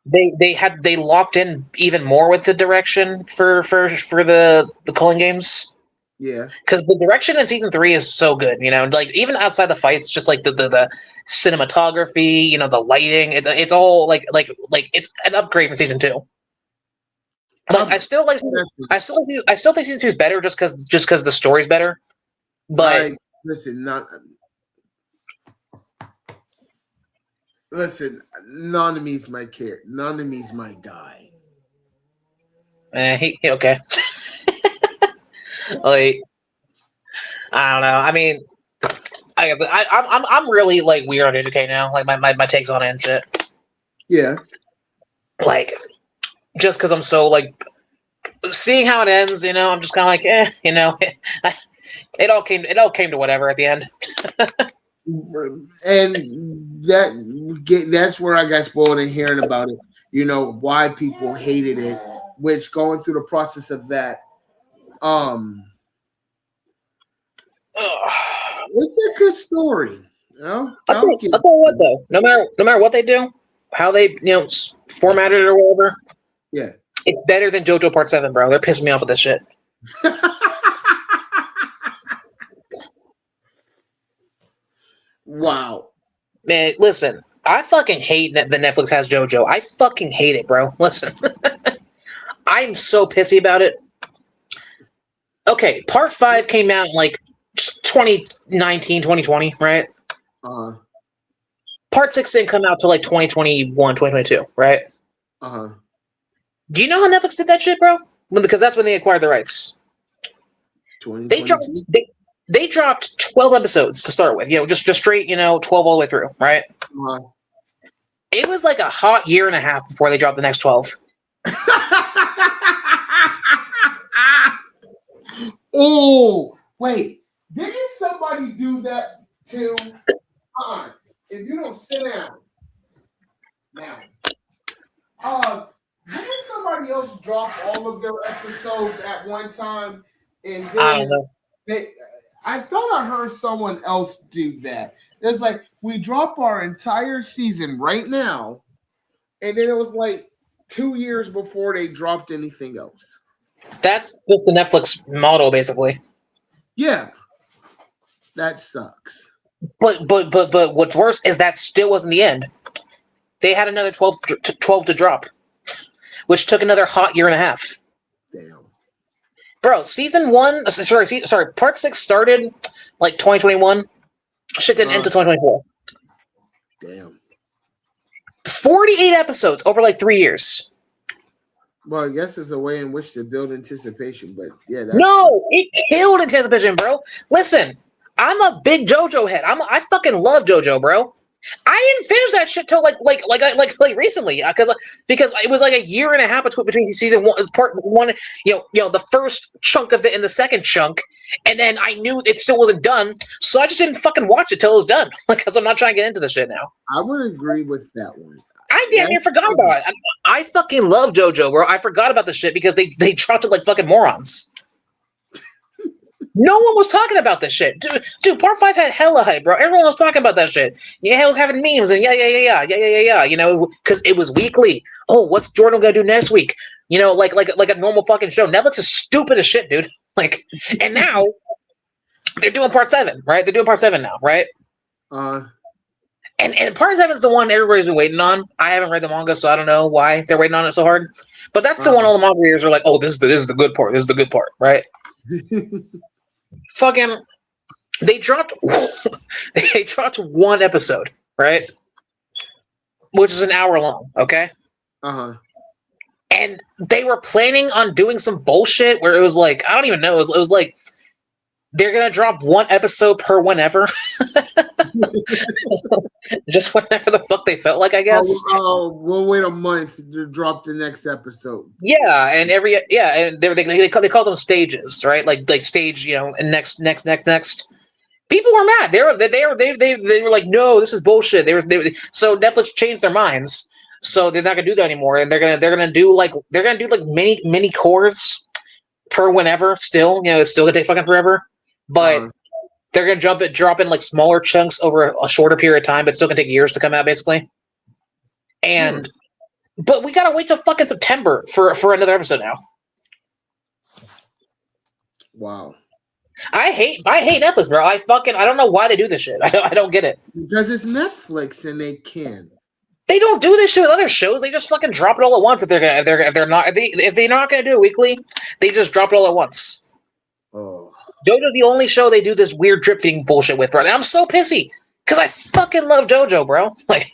They locked in even more with the direction for the Culling games. Yeah, because the direction in season 3 is so good. Like, even outside the fights, just like the cinematography, the lighting, it's all like it's an upgrade from season 2. Like, I still think season 2 is better just because the story's better. But listen, Nanami's my character. Nanami's my guy. Okay. Like, I don't know. I mean, I'm really like weird on JJK now. Like, my takes on it and shit. Yeah. Like, just because I'm so like seeing how it ends, I'm just kind of like, it all came to whatever at the end. And that's where I got spoiled in hearing about it. Why people hated it, which going through the process of that. It's a good story. I'll tell you what, though. No matter what they do, how they formatted it or whatever. Yeah, it's better than JoJo Part 7, bro. They're pissing me off with this shit. Wow, man. Listen, I fucking hate that Netflix has JoJo. I fucking hate it, bro. Listen, I'm so pissy about it. Okay, Part 5 came out in like 2019, 2020, right? Part 6 didn't come out till like 2021, 2022, right? Do you know how Netflix did that shit, bro? Because that's when they acquired the rights. They dropped 12 episodes to start with, just straight, 12 all the way through, right? It was like a hot year and a half before they dropped the next 12. Oh, wait. Didn't somebody do that too? If you don't sit down now. Didn't somebody else drop all of their episodes at one time? And then I don't know. I thought I heard someone else do that. It's like we drop our entire season right now, and then it was like 2 years before they dropped anything else. That's just the Netflix model, basically. Yeah, that sucks. But what's worse is that still wasn't the end. They had another 12 to drop, which took another hot year and a half. Damn. Bro, season one, sorry, part 6 started like 2021. Shit didn't end until 2024. Damn. 48 episodes over like 3 years. Well, I guess it's a way in which to build anticipation, but yeah. No, it killed anticipation, bro. Listen, I'm a big JoJo head. I fucking love JoJo, bro. I didn't finish that shit till like recently because it was like a year and a half between season one, part one, the first chunk of it and the second chunk, and then I knew it still wasn't done, so I just didn't fucking watch it till it was done because I'm not trying to get into the shit now. I would agree with that one. I damn near forgot about it. I fucking love JoJo, bro. I forgot about the shit because they dropped it like fucking morons. No one was talking about this shit. Dude, part 5 had hella hype, bro. Everyone was talking about that shit. Yeah, I was having memes and yeah, because it was weekly. Oh, what's Jordan gonna do next week? Like a normal fucking show. Netflix is stupid as shit, dude. And now they're doing part 7, right? They're doing part 7 now, right? And part 7 is the one everybody's been waiting on. I haven't read the manga, so I don't know why they're waiting on it so hard. But that's the one all the manga readers are like, oh, this is the good part. This is the good part, right? Fucking, they dropped one episode, right? Which is an hour long, okay? And they were planning on doing some bullshit where it was like, I don't even know, it was like they're gonna drop one episode per whenever. Just whenever the fuck they felt like, I guess. We'll wait a month to drop the next episode. Yeah, and they call them stages, right? Like stage, and next. People were mad. They were like, no, this is bullshit. So Netflix changed their minds, so they're not gonna do that anymore, and they're gonna do like mini cores per whenever. Still, it's still gonna take fucking forever, but. They're gonna drop in like smaller chunks over a shorter period of time, but it's still gonna take years to come out, basically. And but we gotta wait till fucking September for another episode now. Wow. I hate Netflix, bro. I don't know why they do this shit. I don't get it. Because it's Netflix and they can. They don't do this shit with other shows. They just fucking drop it all at once. If they're not gonna do it weekly, they just drop it all at once. Oh. JoJo's the only show they do this weird drip feeding bullshit with, bro. And I'm so pissy because I fucking love JoJo, bro. Like,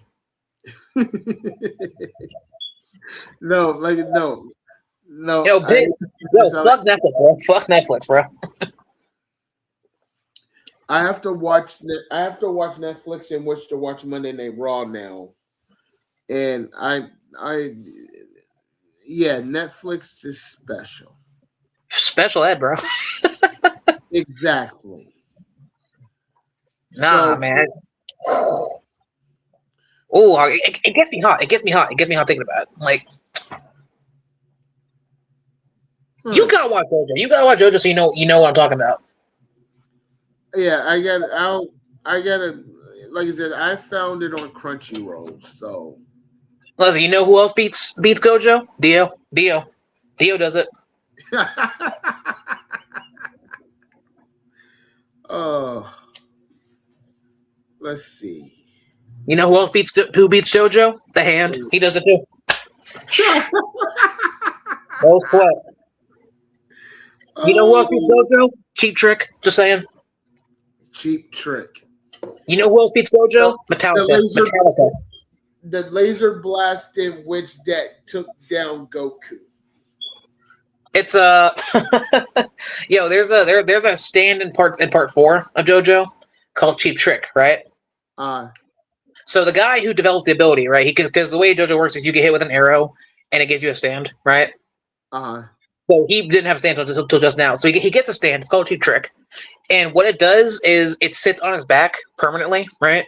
no. Fuck Netflix, bro. Fuck Netflix, bro. I have to watch Netflix in which to watch Monday Night Raw now, and Netflix is special. Special ed, bro. Exactly. Nah, man. Oh, it gets me hot. It gets me hot thinking about it. Like, you gotta watch JoJo. You gotta watch JoJo so you know what I'm talking about. Yeah, I gotta. Like I said, I found it on Crunchyroll. So, listen, you know who else beats Gojo? Dio does it. Let's see. You know who else beats JoJo? The Hand. He does it too. No sweat. You know who else beats JoJo? Cheap Trick. Just saying. Cheap Trick. You know who else beats JoJo? Metallica. The laser blast in which that took down Goku. It's there's a stand in part 4 of JoJo called Cheap Trick, right? So the guy who develops the ability, right? Because the way JoJo works is you get hit with an arrow and it gives you a stand, right? So he didn't have a stand until just now. So he gets a stand. It's called Cheap Trick, and what it does is it sits on his back permanently, right?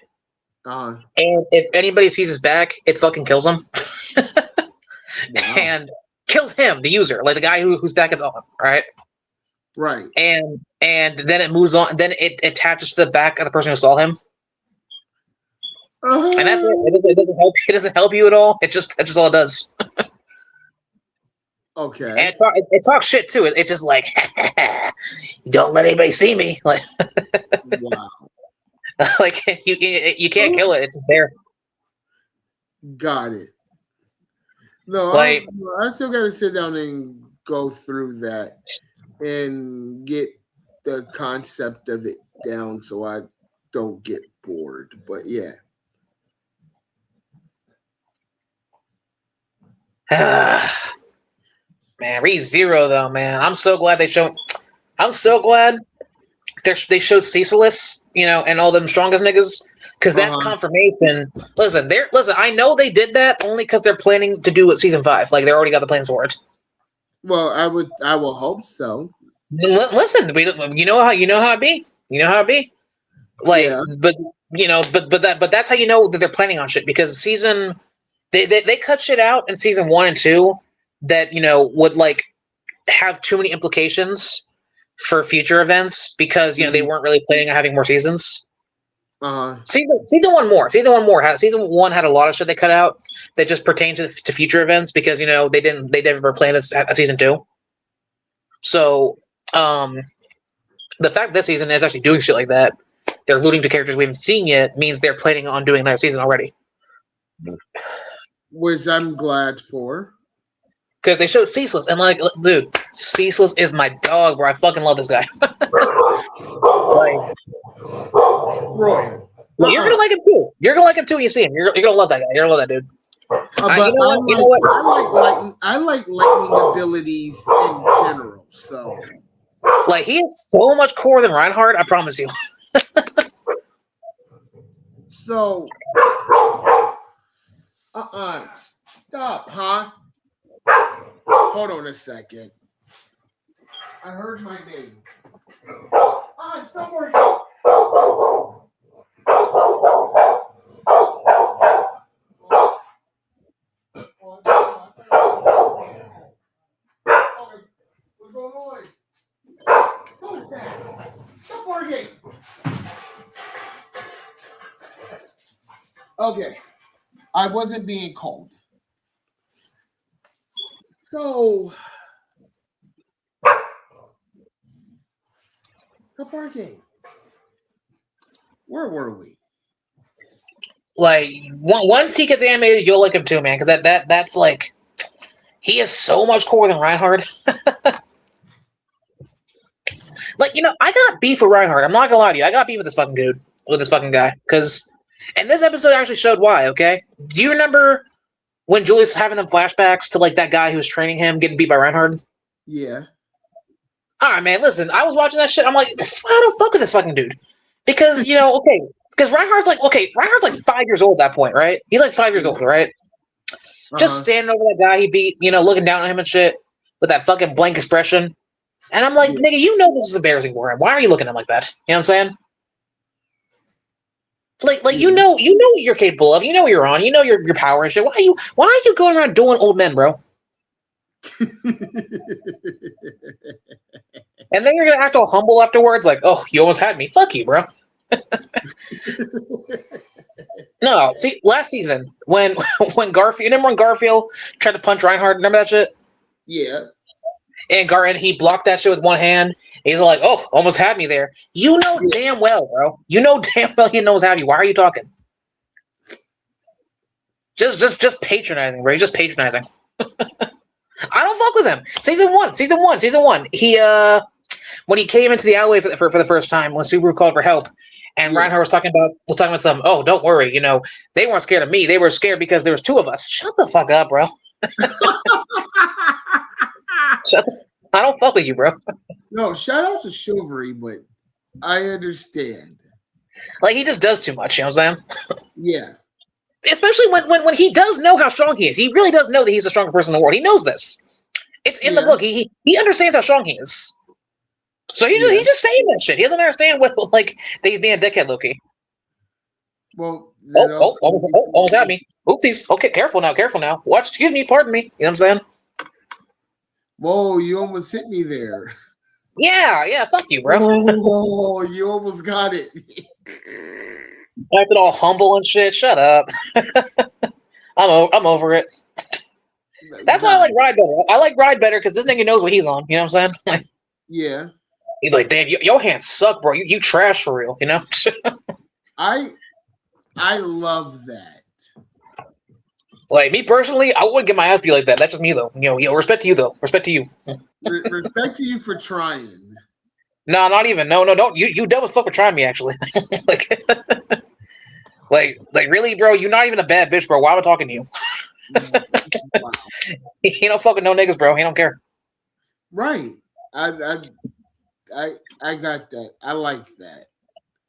And if anybody sees his back, it fucking kills him. And kills him, the user, like the guy whose back it's on, right? Right. and then it moves on. Then it attaches to the back of the person who saw him, and that's it. It doesn't help. It doesn't help you at all. That's just all it does. Okay. And it talks shit too. It's just like, don't let anybody see me. Like, Wow. like you can't kill it. It's just there. Got it. No, Like, I still got to sit down and go through that and get the concept of it down so I don't get bored. But yeah. man, ReZero though, man. I'm so glad they showed. I'm so glad they showed Cecilus, and all them strongest niggas, because that's confirmation. Listen, I know they did that only because they're planning to do it season 5. Like they already got the plans for it. Well, I will hope so. Listen, you know how it be. You know how it be. Like, yeah. but that's how you know that they're planning on shit, because they cut shit out in season 1 and 2 that would like have too many implications for future events, because they weren't really planning on having more seasons. Season 1 more. Season 1 had a lot of shit they cut out that just pertained to future events, because they never planned a season 2. So the fact this season is actually doing shit like that, they're alluding to characters we haven't seen yet, means they're planning on doing another season already. Which I'm glad for. Because they showed Ceaseless, and like, dude, Ceaseless is my dog, bro. I fucking love this guy. Like, Roy. You're gonna like him too. You're gonna like him too when you see him. You're gonna love that guy. You're gonna love that dude. I like lightning abilities in general. So, like, he has so much core than Reinhardt. I promise you. So, stop, huh? Hold on a second. I heard my name. Stop working. What's going on? Stop working. Okay. I wasn't being called. So, stop barking. Where were we? Like, once he gets animated, you'll like him too, man. Because that's like, he has so much core than Reinhardt. Like, I got beef with Reinhardt. I'm not gonna lie to you. I got beef with this fucking dude, with this fucking guy. And this episode actually showed why. Okay, do you remember when Julius was having them flashbacks to like that guy who was training him getting beat by Reinhardt? Yeah. All right, man. Listen, I was watching that shit. I'm like, this is why I don't fuck with this fucking dude. Because okay, because Reinhardt's like 5 years old at that point, right? He's like 5 years old, right? Just standing over that guy he beat, looking down at him and shit with that fucking blank expression. And I'm like, nigga, this is embarrassing for him. Why are you looking at him like that? You know what I'm saying? Like you know what you're capable of. You know what you're on. You know your power and shit. Why are you going around doing old men, bro? And then you're gonna act all humble afterwards, like, oh, you almost had me. Fuck you, bro. No, see, last season when Garfield, remember when Garfield tried to punch Reinhardt? Remember that shit? Yeah. And he blocked that shit with one hand. He's like, oh, almost had me there. You know damn well, bro. You know damn well he knows have you. Why are you talking? Just patronizing, bro. He's just patronizing. I don't fuck with him. Season one. He when he came into the alleyway for the first time, when Subaru called for help, and Reinhardt was talking about some. Oh, don't worry. They weren't scared of me. They were scared because there was 2 of us. Shut the fuck up, bro. I don't fuck with you, bro. No, shout out to Chivalry, but I understand. Like, he just does too much, you know what I'm saying? Yeah. Especially when he does know how strong he is. He really does know that he's the strongest person in the world. He knows this. It's in the book. He understands how strong he is. So he's just saying that shit. He doesn't understand what, like, that he's being a dickhead, Loki. Well, almost had me. Oopsies. Okay, careful now. Watch, excuse me, pardon me. You know what I'm saying? Whoa, you almost hit me there. Yeah, fuck you, bro. Oh, you almost got it. Acting all humble and shit. Shut up. I'm over it. That's why I like Ride better. I like Ride better because this nigga knows what he's on. You know what I'm saying? Like, Yeah. he's like, damn, your hands suck, bro. You trash for real. You know? I love that. Like me personally, I wouldn't get my ass beat like that. That's just me though. Respect to you though. Respect to you. Respect to you for trying. No, not even. No, don't. You dumb as fuck for trying me actually. like, like really, bro. You're not even a bad bitch, bro. Why am I talking to you? Wow. He don't fucking know niggas, bro. He don't care. Right. I got that. I like that.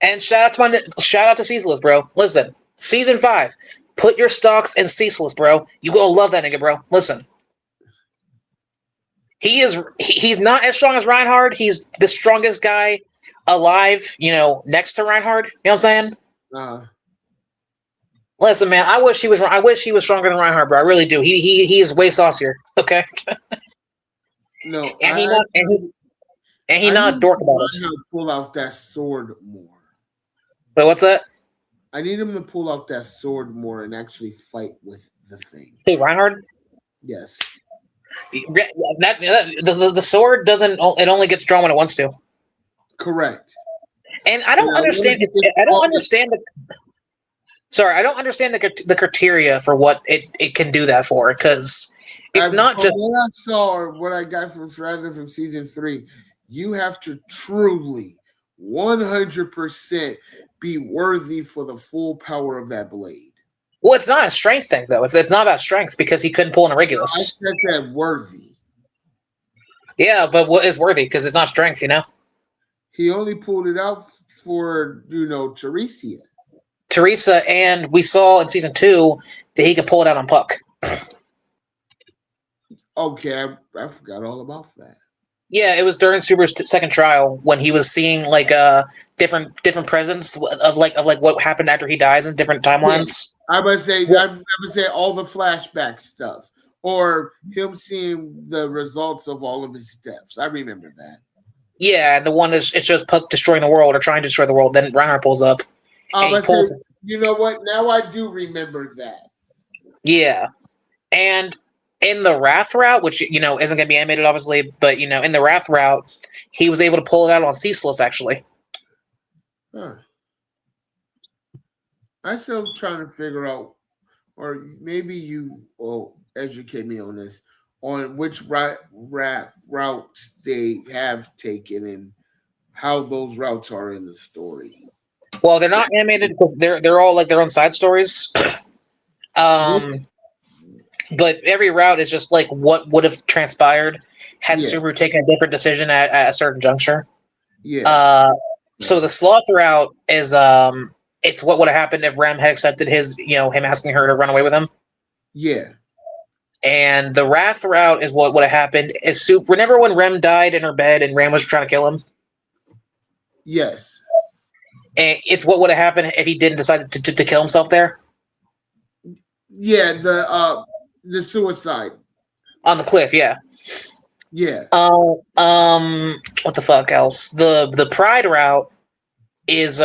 And shout out to Ceaseless, bro. Listen, season 5. Put your stocks in Ceaseless, bro. You gonna love that nigga, bro. Listen. He's not as strong as Reinhard. He's the strongest guy alive, next to Reinhard. You know what I'm saying? Listen, man, I wish he was stronger than Reinhard, bro. I really do. He is way saucier. Okay. No, and he not a dork about it. Pull out that sword more. Wait, what's that? I need him to pull out that sword more and actually fight with the thing. Hey, Reinhard? Yes. The sword doesn't. It only gets drawn when it wants to. Correct. And I don't understand. I don't understand the criteria for what it can do that for, because it's not just what I saw or what I got from season 3. You have to truly 100% be worthy for the full power of that blade. Well, it's not a strength thing though. It's not about strength because he couldn't pull an Irregulus. I said that worthy. Yeah, but what is worthy? Because it's not strength, He only pulled it out for Teresa. Teresa, and we saw in season 2 that he could pull it out on Puck. Okay, I forgot all about that. Yeah, it was during Super's second trial when he was seeing like different presence of what happened after he dies in different timelines. Yeah. I would say all the flashback stuff, or him seeing the results of all of his deaths. I remember that. Yeah, the one is it shows Puck destroying the world or trying to destroy the world. Then Reinhardt pulls up. You know what? Now I do remember that. Yeah, and in the Wrath route, which isn't going to be animated, obviously, but in the Wrath route, he was able to pull it out on Ceaseless, actually. Huh. I'm still trying to figure out, or maybe you will educate me on this, on which routes they have taken and how those routes are in the story. Well, they're not animated because they're all like their own side stories. But every route is just like what would have transpired had Subaru taken a different decision at a certain juncture. Yeah. So the Sloth route is it's what would have happened if Rem had accepted his him asking her to run away with him. Yeah. And the Wrath route is what would have happened. Remember when Rem died in her bed and Ram was trying to kill him? Yes. And it's what would have happened if he didn't decide to kill himself there. Yeah, the suicide on the cliff. Yeah. Yeah. What the fuck else? The Pride route is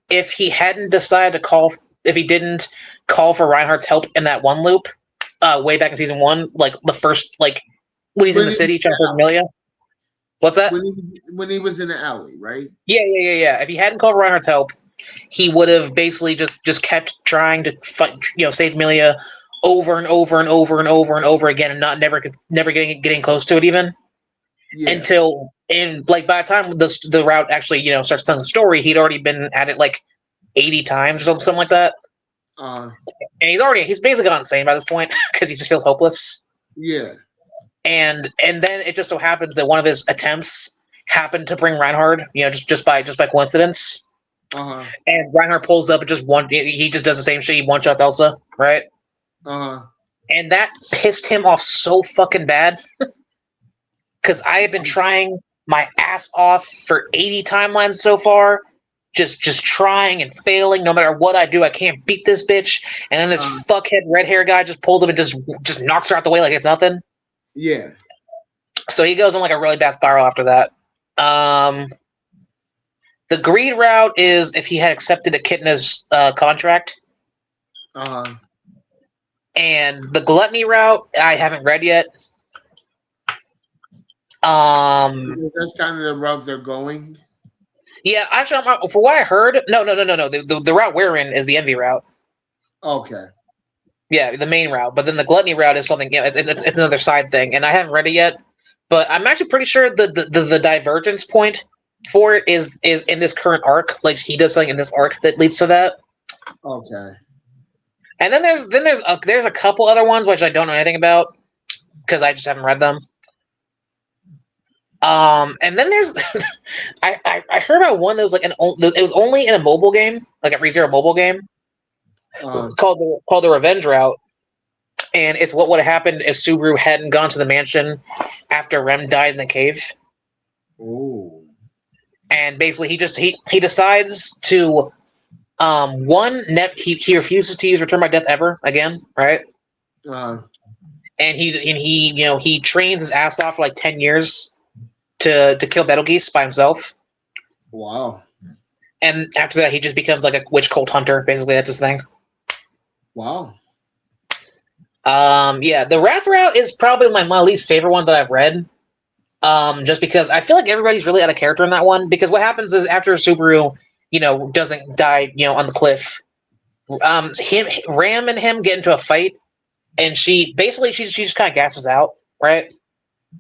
if he hadn't decided to if he didn't call for Reinhardt's help in that one loop, way back in season 1, like the first, like when he's in the city trying to kill Amelia. What's that? When he was in the alley, right? Yeah. If he hadn't called for Reinhardt's help, he would have basically just kept trying to fight, save Amelia over and over and over and over and over again, and never getting close to it even. Yeah. Until by the time the route actually starts telling the story, he'd already been at it like 80 times or something like that. And he's basically gone insane by this point because he just feels hopeless. Yeah. And then it just so happens that one of his attempts happened to bring Reinhard, just by coincidence. And Reinhard pulls up and he just does the same shit. He one shots Elsa, right? And that pissed him off so fucking bad because I have been trying my ass off for 80 timelines so far, just trying and failing. No matter what I do, I can't beat this bitch. And then this fuckhead red hair guy just pulls him and just knocks her out the way like it's nothing. Yeah. So he goes on like a really bad spiral after that. The greed route is if he had accepted Echidna's contract. And the gluttony route, I haven't read yet. That's kind of the route they're going. Yeah, actually, for what I heard, no. The route we're in is the envy route. Okay. Yeah, the main route. But then the gluttony route is something. Yeah, it's another side thing, and I haven't read it yet. But I'm actually pretty sure the divergence point for it is in this current arc. Like he does something in this arc that leads to that. Okay. And then there's a couple other ones which I don't know anything about because I just haven't read them. And then there's I heard about one that was like it was only in a mobile game, like a ReZero mobile game, called the Revenge Route, and it's what would have happened if Subaru hadn't gone to the mansion after Rem died in the cave. Ooh. And basically he decides to he refuses to use Return by Death ever again, right? And he trains his ass off for like 10 years to kill Betelgeuse by himself. Wow. And after that, he just becomes like a witch cult hunter. Basically, that's his thing. Wow. Yeah, the Wrath route is probably my least favorite one that I've read. Just because I feel like everybody's really out of character in that one. Because what happens is after Subaru, doesn't die, on the cliff, Ram and him get into a fight, and she just kind of gasses out, right?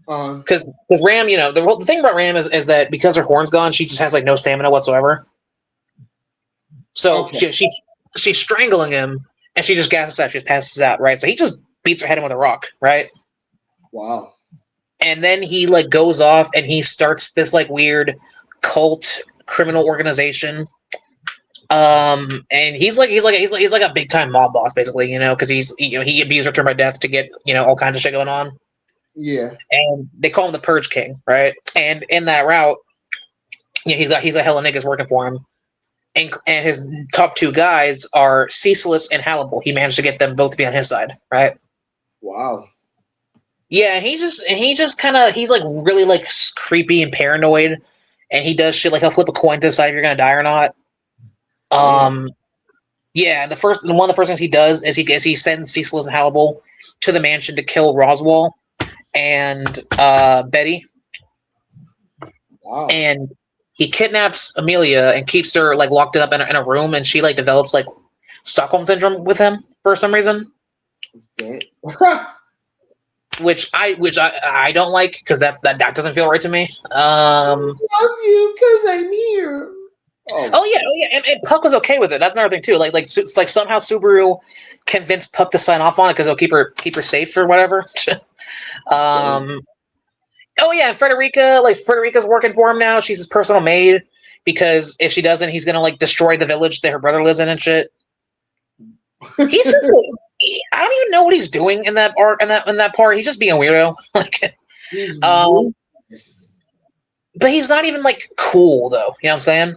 Because Ram, the thing about Ram is that because her horn's gone, she just has like no stamina whatsoever. So she's strangling him, and she just gasses out. She just passes out, right? So he just beats her head in with a rock, right? Wow. And then he like goes off and he starts this like weird cult criminal organization. And he's like a big time mob boss basically, because he abused Return by Death to get all kinds of shit going on. Yeah. And they call him the Purge King, right? And in that route, he's got hella niggas working for him. And his top two guys are Ceaseless and Hannibal. He managed to get them both to be on his side, right? Wow. Yeah, and he's like really like creepy and paranoid, and he does shit like he'll flip a coin to decide if you're gonna die or not. Yeah, one of the first things he does is he sends Ceaseless and Hannibal to the mansion to kill Roswell and Betty. Wow. And he kidnaps Amelia and keeps her like locked up in a room, and she like develops like Stockholm syndrome with him for some reason. Okay. which I don't like because that doesn't feel right to me. I love you because I'm here. Oh yeah, and Puck was okay with it. That's another thing too. Like somehow Subaru convinced Puck to sign off on it because they'll keep her safe or whatever. Oh yeah, and Frederica's working for him now. She's his personal maid because if she doesn't, he's gonna like destroy the village that her brother lives in and shit. He's just I don't even know what he's doing in that part. In that part, he's just being a weirdo. But he's not even like cool though. You know what I'm saying?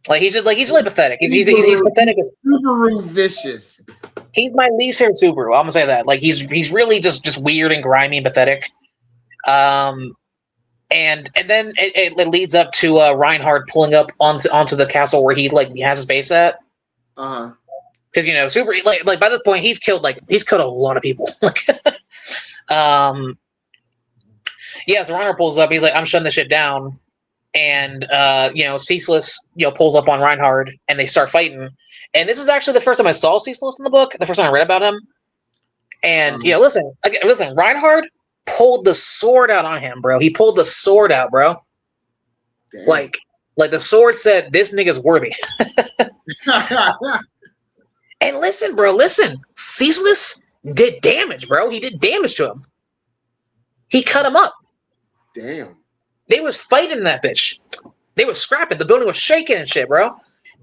Like he's really pathetic. He's pathetic. Subaru vicious. He's my least favorite Subaru. I'm gonna say that. Like he's really just weird and grimy and pathetic. And then it leads up to Reinhard pulling up onto the castle where he has his base at. Because Subaru like by this point he's killed a lot of people. Yeah, so Reinhard pulls up. He's like, I'm shutting this shit down. And Ceaseless pulls up on Reinhard, and they start fighting. And this is actually the first time I saw Ceaseless in the book. The first time I read about him. And listen, Reinhard pulled the sword out on him, bro. He pulled the sword out, bro. Damn. Like the sword said, "This nigga's worthy." And listen, bro. Ceaseless did damage, bro. He did damage to him. He cut him up. Damn. They was fighting that bitch. They was scrapping. The building was shaking and shit, bro.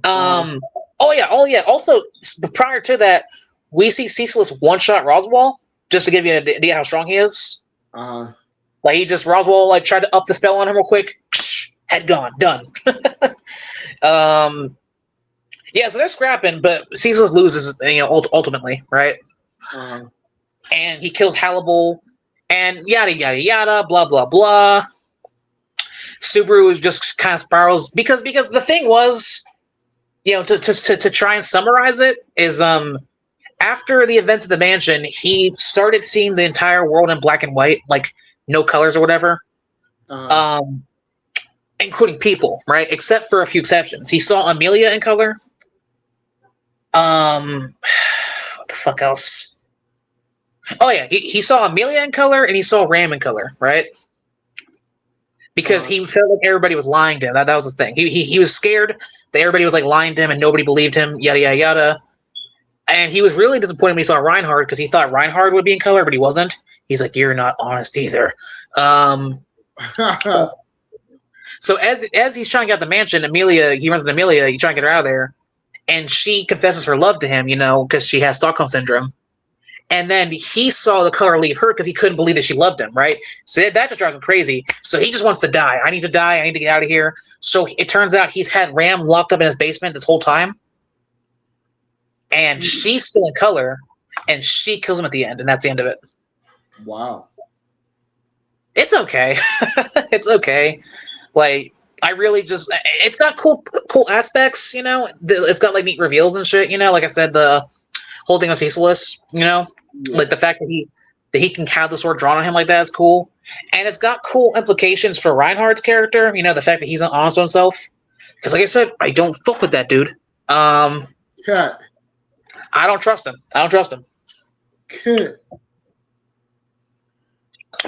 Oh yeah. Also, prior to that, we see Ceaseless one-shot Roswell, just to give you an idea how strong he is. Like Roswell tried to up the spell on him real quick. Head gone. Done. Yeah, so they're scrapping, but Ceaseless loses, ultimately, right? And he kills Hannibal, and yada yada yada, blah blah blah. Subaru just kind of spirals because the thing was, to try and summarize it is after the events of the mansion, he started seeing the entire world in black and white, like no colors or whatever, including people, right? Except for a few exceptions. He saw Amelia in color. What the fuck else? Oh yeah, he saw Amelia in color and he saw Ram in color, right? Because he felt like everybody was lying to him. That was his thing. He was scared that everybody was like lying to him and nobody believed him. Yada yada yada. And he was really disappointed when he saw Reinhard because he thought Reinhard would be in color, but he wasn't. He's like, "You're not honest either." So as he's trying to get out the mansion, he runs into Amelia. He's trying to get her out of there, and she confesses her love to him, because she has Stockholm syndrome. And then he saw the color leave her because he couldn't believe that she loved him, right? So that just drives him crazy. So he just wants to die. I need to die. I need to get out of here. So it turns out he's had Ram locked up in his basement this whole time. And she's still in color, and she kills him at the end, and that's the end of it. Wow. It's okay. It's okay. Like, I really just... It's got cool aspects, It's got, like, neat reveals and shit, Like I said, the whole thing was ceaseless, Yeah. Like, the fact that he can have the sword drawn on him like that is cool. And it's got cool implications for Reinhardt's character, the fact that he's not honest with himself. Because, like I said, I don't fuck with that dude. Yeah. I don't trust him.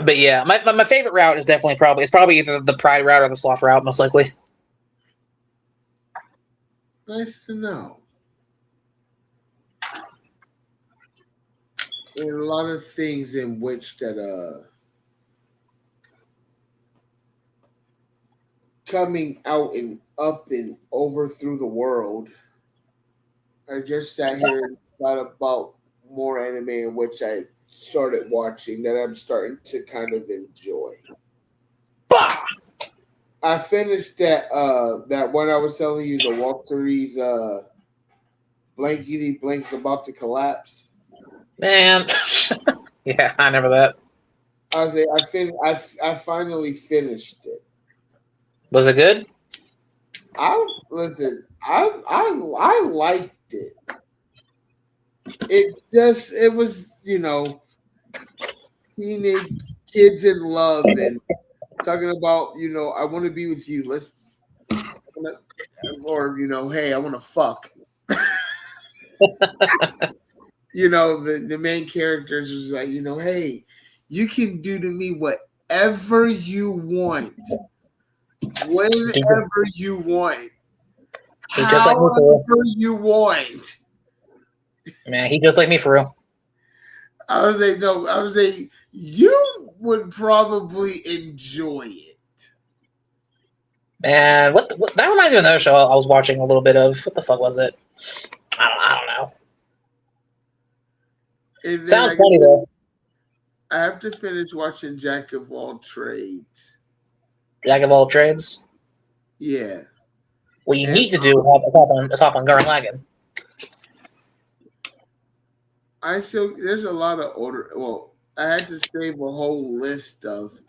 But yeah, my favorite route is definitely probably either the Pride route or the Sloth route, most likely. Nice to know. There are a lot of things in which that coming out and up and over through the world. I just sat here and thought about more anime in which I started watching that I'm starting to kind of enjoy. Bah! I finished that one I was telling you, the Walker's blankety blank's about to collapse. Man, yeah, I never that. I finally finished it. Was it good? I liked it. It was teenage kids in love and talking about I want to be with you. Hey, I want to fuck. The main characters was like, hey, you can do to me whatever you want, whenever you want, however you want. Man, he just like me for real. I was like, you would probably enjoy it. Man, what that reminds me of another show I was watching a little bit of. What the fuck was it? I don't know. Sounds funny though. I have to finish watching Jack of All Trades. Jack of All Trades? Yeah. What you need to do is hop on Gurren Lagann. There's a lot of I had to save a whole list of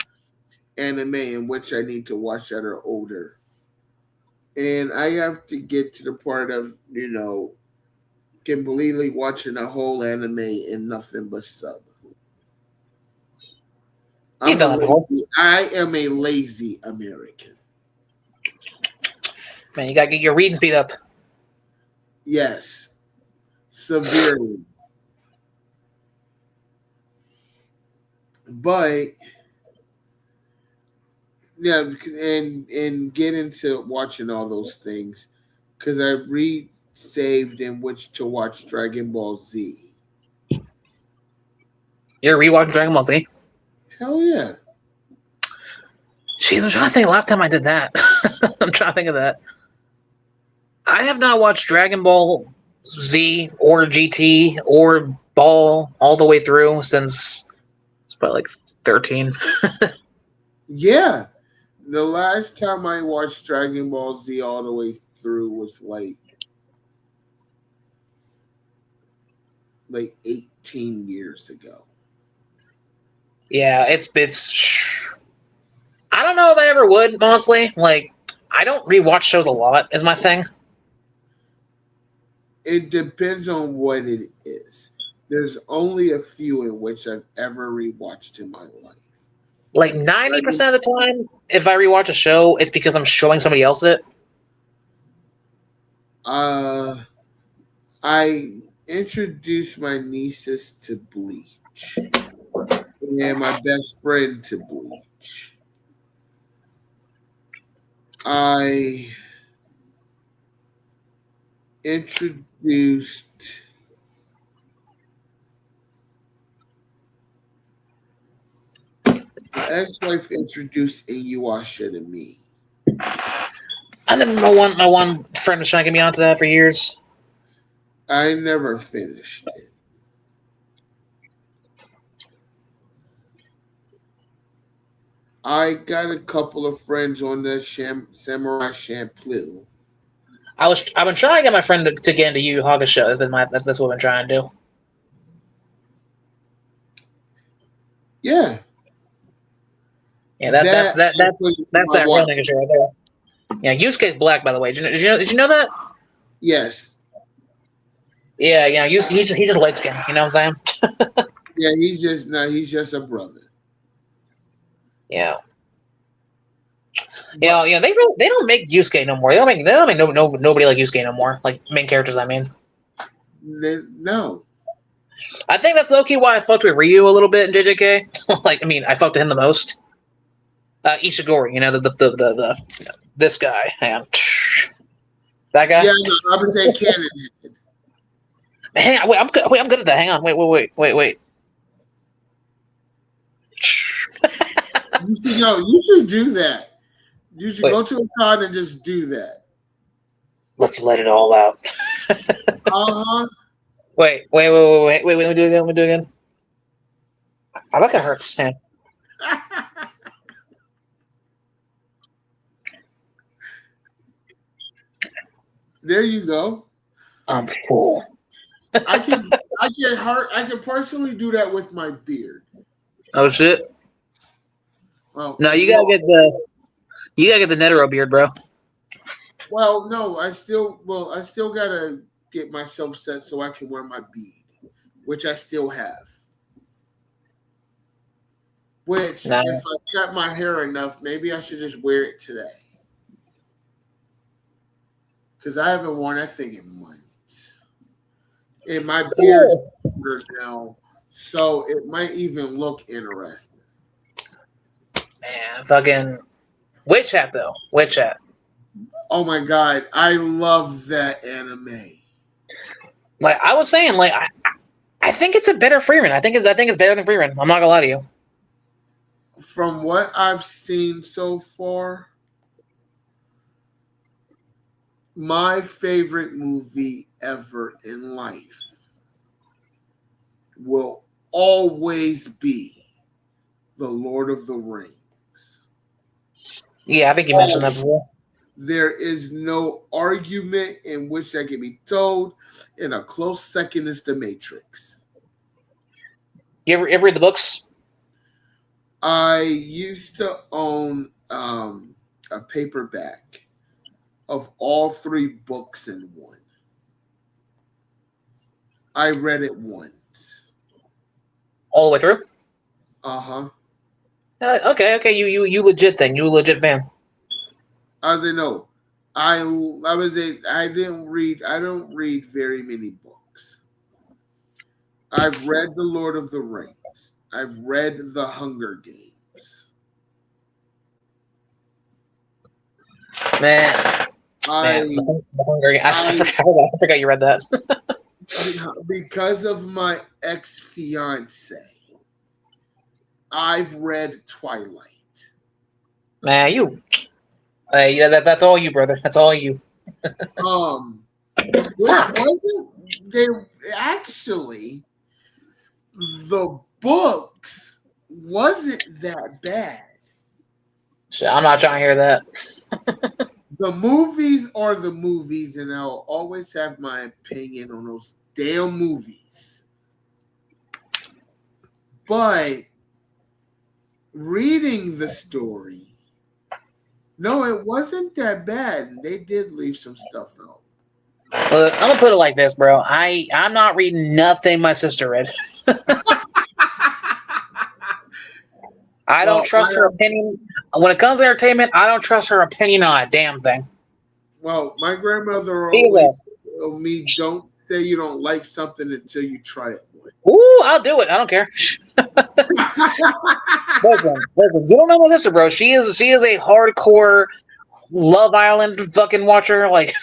anime in which I need to watch that are older. And I have to get to the part of, completely watching a whole anime in nothing but sub. I am a lazy American. Man, you gotta get your reading speed up. Yes. Severely. But yeah, and get into watching all those things because I saved in which to watch Dragon Ball Z. You're rewatching Dragon Ball Z? Hell yeah. Jeez, I'm trying to think last time I did that. I'm trying to think of that. I have not watched Dragon Ball Z or GT or Ball all the way through since it's probably like 13. Yeah. The last time I watched Dragon Ball Z all the way through was like 18 years ago. Yeah, it's I don't know if I ever would, honestly. Like, I don't rewatch shows a lot, is my thing. It depends on what it is. There's only a few in which I've ever rewatched in my life. Like, Right? 90% of the time, if I rewatch a show, it's because I'm showing somebody else it. Uh, I introduced my nieces to Bleach and my best friend to Bleach. I introduced my ex-wife introduced Inuyasha to me. I never my one friend was trying to get me onto that for years. I never finished it. I got a couple of friends on the Samurai Champloo. I've been trying to get my friend to get into Yu Yu Hakusho. That's what I've been trying to do. Yeah, Yeah, that's I that real watched. nigga show right there. Yeah, Yusuke's black, by the way. Did you know that? Yes, Yeah, he's just light skinned. You know what I'm saying? yeah. He's just a brother. Yeah. But They don't make Yusuke no more. They don't make nobody like Yusuke no more. Like main characters, I mean. no, I think that's low key why I fucked with Ryu a little bit in JJK. Like, I mean, I fucked with him the most. Ishigori, the this guy, and that guy. yeah, no, I would say canon. Hang on, I'm good at that. Hang on, wait. You should know. You should do that. You should Wait. go to a con and just do that. Let's let it all out. Uh-huh. Wait. Let me do it again. I bet that hurts, man. There you go. I'm full. I can I can personally do that with my beard. Oh shit! Well, No, as you gotta long, get the Netero beard, bro. well, no, I still gotta get myself set so I can wear my bead, which I still have. Which, Nah. if I cut my hair enough, maybe I should just wear it today. Because I haven't worn that thing in months. And my beard's longer now, so it might even look interesting. Man, fucking Witch Hat though. Witch Hat. Oh my god, I love that anime. Like I was saying, like I think it's a better Freeman. I think it's better than Freeman. I'm not gonna lie to you. From what I've seen so far, my favorite movie ever in life will always be The Lord of the Rings. Yeah, I think you mentioned that before. There is no argument in which that can be told. In a close second is The Matrix. You ever read the books? I used to own a paperback of all three books in one. I read it once. All the way through? Uh-huh. Okay. You legit thing. You a legit fan. I was no. I don't read very many books. I've read The Lord of the Rings. I've read The Hunger Games. Man, I the Hunger I forgot you read that. because of my ex-fiance, I've read Twilight. Man, that's all you, brother. That's all you. Which wasn't they actually the books wasn't that bad. Shit, I'm not trying to hear that. The movies are the movies, and I'll always have my opinion on those damn movies. But reading the story No, it wasn't that bad. They did leave some stuff out. I'm gonna put it like this, bro. I'm not reading nothing my sister read. I don't Well, trust her opinion when it comes to entertainment. I don't trust her opinion on a damn thing. my grandmother Either. always told me, "Don't say you don't like something until you try it once." Ooh, I'll do it. I don't care. Listen, you don't know my sister, bro. She is a hardcore Love Island fucking watcher. Like,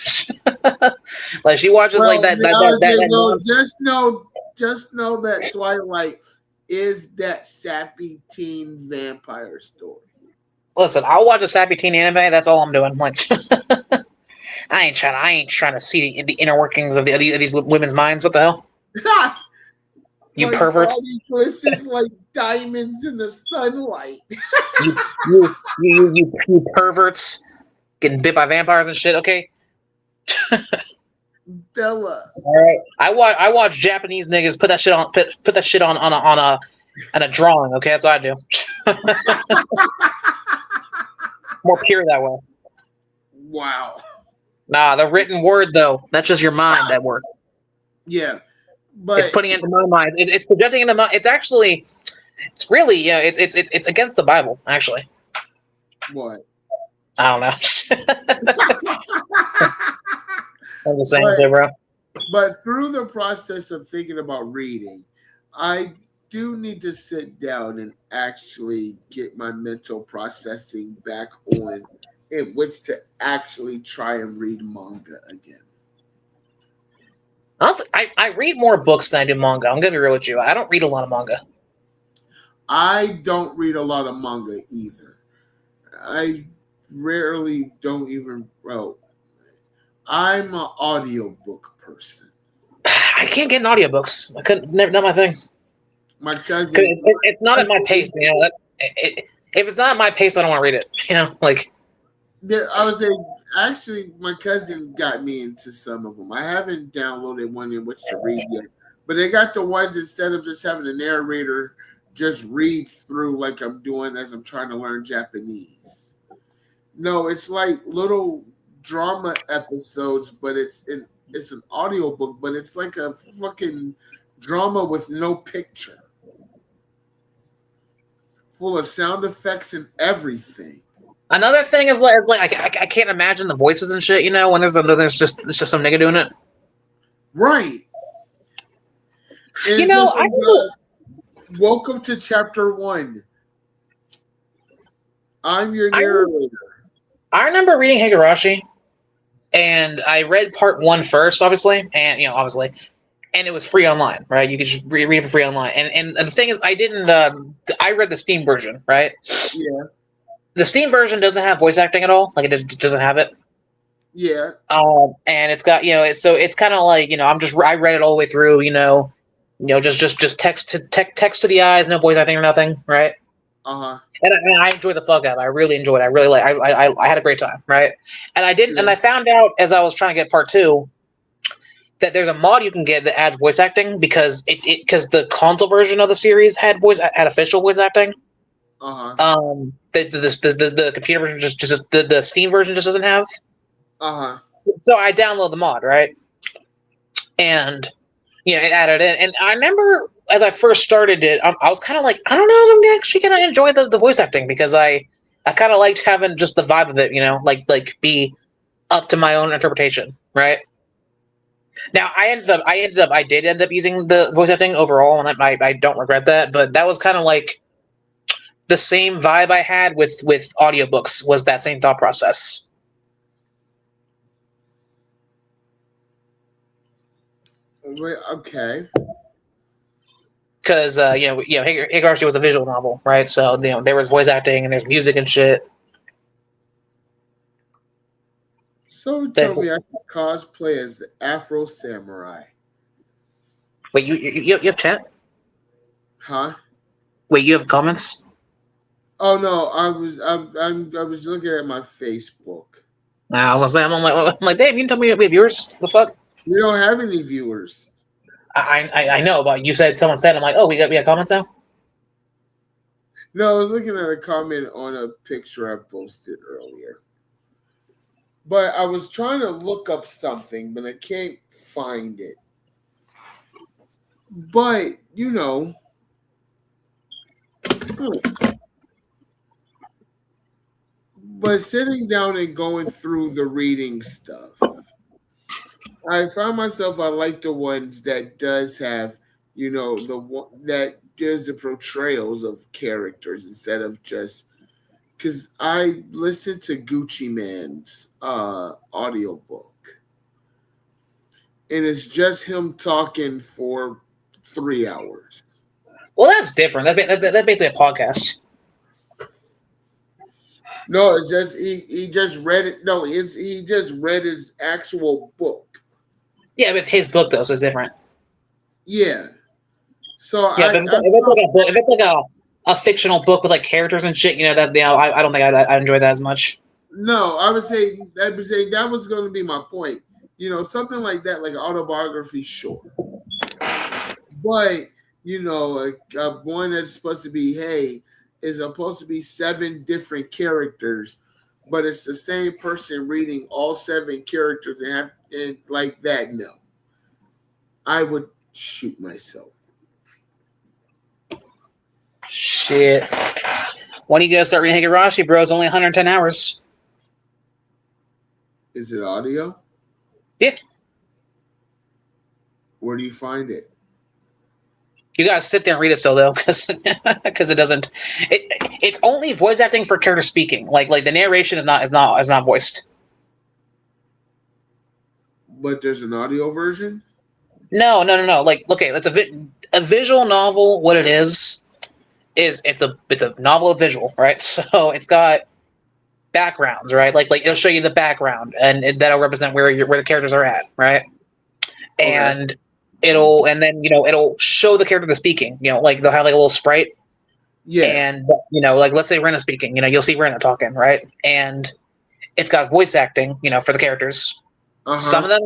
like she watches like that. Just know that Twilight is that sappy teen vampire story. Listen, I'll watch a sappy teen anime. That's all I'm doing. Like, I ain't trying to see the inner workings of these women's minds. What the hell? You My perverts! body is like diamonds in the sunlight. you perverts! Getting bit by vampires and shit. Okay. Bella. All right. I watch Japanese niggas put that shit on a drawing. Okay, that's what I do. More pure that way. Wow. Nah, the written word though, that's just your mind. That word. Yeah, but It's putting it into my mind. It's projecting into my. It's actually. It's really It's against the Bible actually. What? I don't know. I'm just saying, bro. But through the process of thinking about reading, I do need to sit down and actually get my mental processing back on in which to actually try and read manga again. Honestly, I read more books than I do manga. I'm gonna be real with you. I don't read a lot of manga. I don't read a lot of manga either. I rarely don't even. Well, I'm an audiobook person. I can't get in audiobooks. I couldn't. Never not my thing. My cousin. It's not at my pace. You know, if it's not at my pace, I don't want to read it. You know, like. I would say, actually, my cousin got me into some of them. I haven't downloaded one in which to read yet, but they got the ones instead of just having a narrator just read through like I'm doing as I'm trying to learn Japanese. No, it's like little drama episodes, but it's an audiobook, but it's like a fucking drama with no picture, full of sound effects and everything. Another thing is like I can't imagine the voices and shit. You know, when there's just some nigga doing it. Right. And you know, welcome to chapter 1. I'm your narrator. I remember reading Higurashi, and I read part 1 first, obviously, and and it was free online, right? You could just read it for free online. And the thing is, I didn't. I read the Steam version, right? Yeah. The Steam version doesn't have voice acting at all. Like it doesn't have it. Yeah. And it's got it's kind of like I read it all the way through. Just text to the eyes, no voice acting or nothing, right? And I enjoyed the fuck out of it. I really enjoyed it. I really I had a great time, right? And I didn't. Yeah. And I found out as I was trying to get part 2 that there's a mod you can get that adds voice acting because because the console version of the series had official voice acting. The computer version just the Steam version just doesn't have. So I download the mod, right? And it added in. And I remember as I first started it, I was kind of like, I don't know if I'm actually gonna enjoy the voice acting because I kind of liked having just the vibe of it, like be up to my own interpretation, right? Now I did end up using the voice acting overall, and I don't regret that. But that was kind of like the same vibe I had with audiobooks was that same thought process. Okay. Because Higurashi was a visual novel, right? So there was voice acting and there's music and shit. So tell me, I can cosplay as the Afro Samurai. Wait, you have chat? Huh? Wait, you have comments? Oh no, I was looking at my Facebook. I was gonna say, I'm like, Dave, you can tell me we have viewers? The fuck? We don't have any viewers. I know, but you said someone said. I'm like, oh, we got comments now. No, I was looking at a comment on a picture I posted earlier. But I was trying to look up something, but I can't find it. But, but sitting down and going through the reading stuff, I found myself I like the ones that does have, the one that gives the portrayals of characters instead of just because I listened to Gucci Man's audiobook, and it's just him talking for 3 hours. Well, that's different. That's basically a podcast. No, it's just he just read it. No, he just read his actual book. Yeah, but it's his book though, so it's different. Yeah. So Yeah, but if it's like a fictional book with like characters and shit, that's I don't think I enjoy that as much. no, I'd say that was going to be my point. Something like that, like an autobiography, sure. But one that's supposed to be, hey, is supposed to be 7 different characters, but it's the same person reading all 7 characters and like that. No, I would shoot myself. Shit. When are you gonna start reading Higurashi, bro? It's only 110 hours. Is it audio? Yeah. Where do you find it? You gotta sit there and read it still though, because it doesn't. It's only voice acting for character speaking. Like the narration is not voiced. But there's an audio version? No. Like, okay, it's a visual novel. What it is it's a novel of visual, right? So it's got backgrounds, right? Like it'll show you the background, and that'll represent where the characters are at, right? Okay. And it'll show the character that's speaking. Like they'll have like a little sprite. Yeah. And like let's say Rena speaking. You'll see Rena talking, right? And it's got voice acting, for the characters. Uh-huh. Some of them,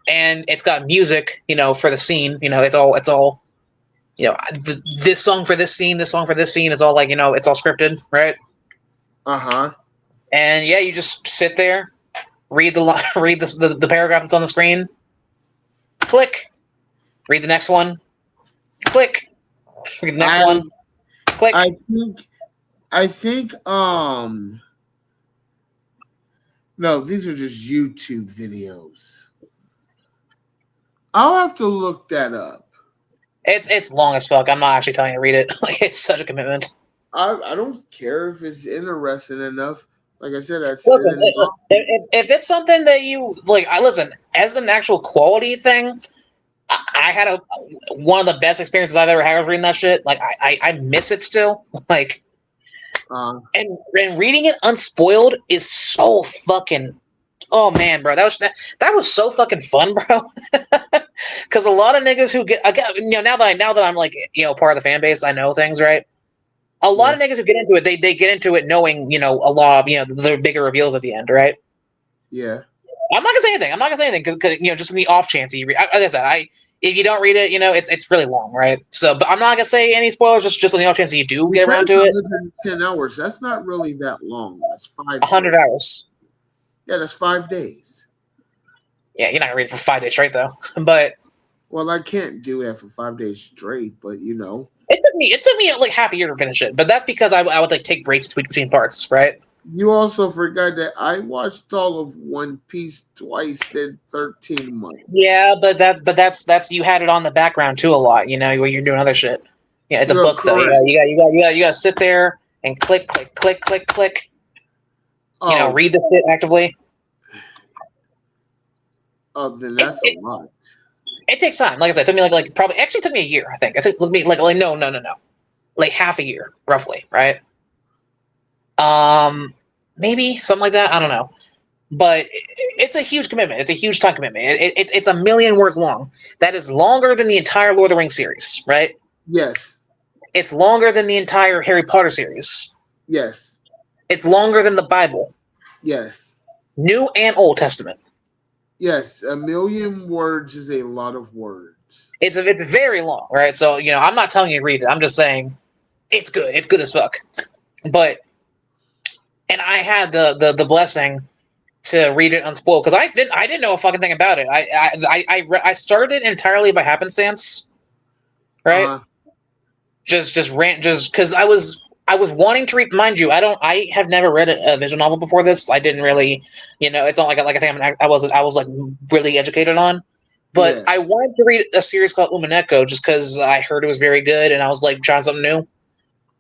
and it's got music, for the scene. It's all. This song for this scene, is all like it's all scripted, right? Uh-huh. And yeah, you just sit there, read the paragraph that's on the screen, click, read the next one, click, read the next one, click. I think no, these are just YouTube videos. I'll have to look that up. It's long as fuck. I'm not actually telling you to read it. Like it's such a commitment. I don't care if it's interesting enough. Like I said, Listen, if it's something that you like, listen. As an actual quality thing, I had one of the best experiences I've ever had was reading that shit. Like I miss it still. Like, and reading it unspoiled is so fucking. Oh man, bro, that was so fucking fun, bro. Because a lot of niggas who get now that I'm like part of the fan base, I know things, right? A lot of niggas who get into it, they get into it knowing a lot of the bigger reveals at the end, right? Yeah. I'm not gonna say anything because just in the off chance you read. Like I said, if you don't read it, it's really long, right? So, but I'm not gonna say any spoilers. Just on the off chance that you do get around to it. 10 hours. That's not really that long. That's 100 hours. Yeah, that's 5 days. Yeah, you're not gonna read it for 5 days straight though. But well, I can't do that for 5 days straight. But it took me like half a year to finish it. But that's because I would like take breaks between parts, right? You also forgot that I watched all of One Piece twice in 13 months. Yeah, but that's you had it on the background too a lot. Where you're doing other shit. Yeah, it's a book though. You got to sit there and click. Oh. Read the shit actively. Oh, then that's a lot. It takes time. Like I said, it took me like probably actually took me a year. I think it took me like no, like half a year roughly, right? Maybe something like that. I don't know, but it's a huge commitment. It's a huge time commitment. It's 1,000,000 words long. That is longer than the entire Lord of the Rings series, right? Yes. It's longer than the entire Harry Potter series. Yes. It's longer than the Bible. Yes. New and Old Testament. Yes, 1,000,000 words is a lot of words. It's very long, right? So I'm not telling you to read it. I'm just saying It's good. It's good as fuck. But and I had the blessing to read it unspoiled because I didn't know a fucking thing about it. I started it entirely by happenstance, right? Just because I was wanting to read. Mind you, I have never read a visual novel before this. I didn't really, it's not like a thing I was like really educated on. But yeah. I wanted to read a series called Umineko just because I heard it was very good and I was like trying something new.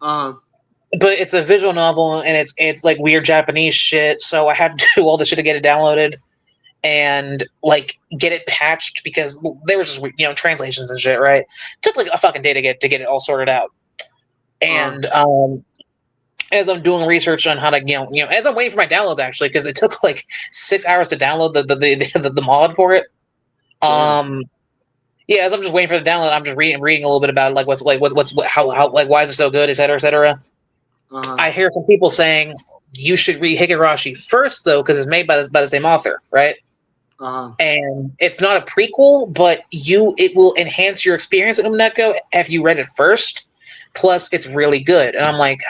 But it's a visual novel and it's like weird Japanese shit, so I had to do all the shit to get it downloaded and like get it patched because there was just translations and shit, right? It took like a fucking day to get it all sorted out. And as I'm doing research on how to as I'm waiting for my downloads actually, because it took like 6 hours to download the mod for it. Yeah, as I'm just waiting for the download, I'm just reading a little bit about like how why is it so good, et cetera, et cetera. I hear some people saying you should read Higurashi first though, because it's made by the same author, right? And it's not a prequel, but it will enhance your experience at Umineko if you read it first. Plus, it's really good, and I'm like,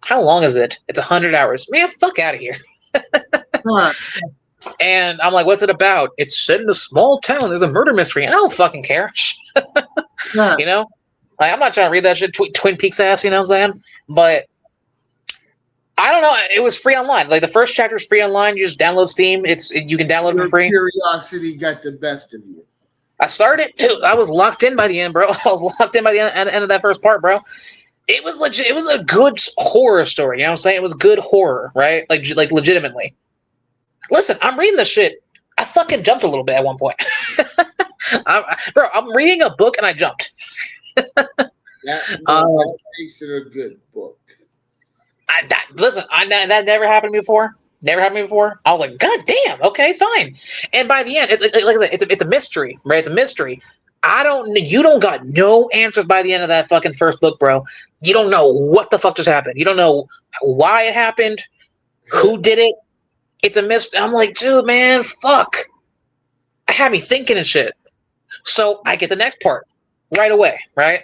how long is it? It's 100 hours. Man, fuck out of here. And I'm like, what's it about? It's set in a small town. There's a murder mystery. I don't fucking care. You know? Like, I'm not trying to read that shit Twin Peaks ass, you know what I'm saying? But I don't know. It was free online. Like, the first chapter is free online. You just download Steam. You can download it for free. Curiosity got the best of you. I started, too. I was locked in by the end, bro. I was locked in by the end of that first part, bro. It was legit. It was a good horror story. You know what I'm saying? It was good horror, right? Like legitimately. Listen, I'm reading this shit. I fucking jumped a little bit at one point. Bro, I'm reading a book and I jumped. that makes it a good book. That never happened to me before. Never happened to me before. I was like, God damn, okay, fine. And by the end, it's like I said, it's a mystery, right? It's a mystery. You don't got no answers by the end of that fucking first book, bro. You don't know what the fuck just happened. You don't know why it happened, who did it. It's a mystery. I'm like, dude, man, fuck. I had me thinking and shit. So I get the next part right away, right?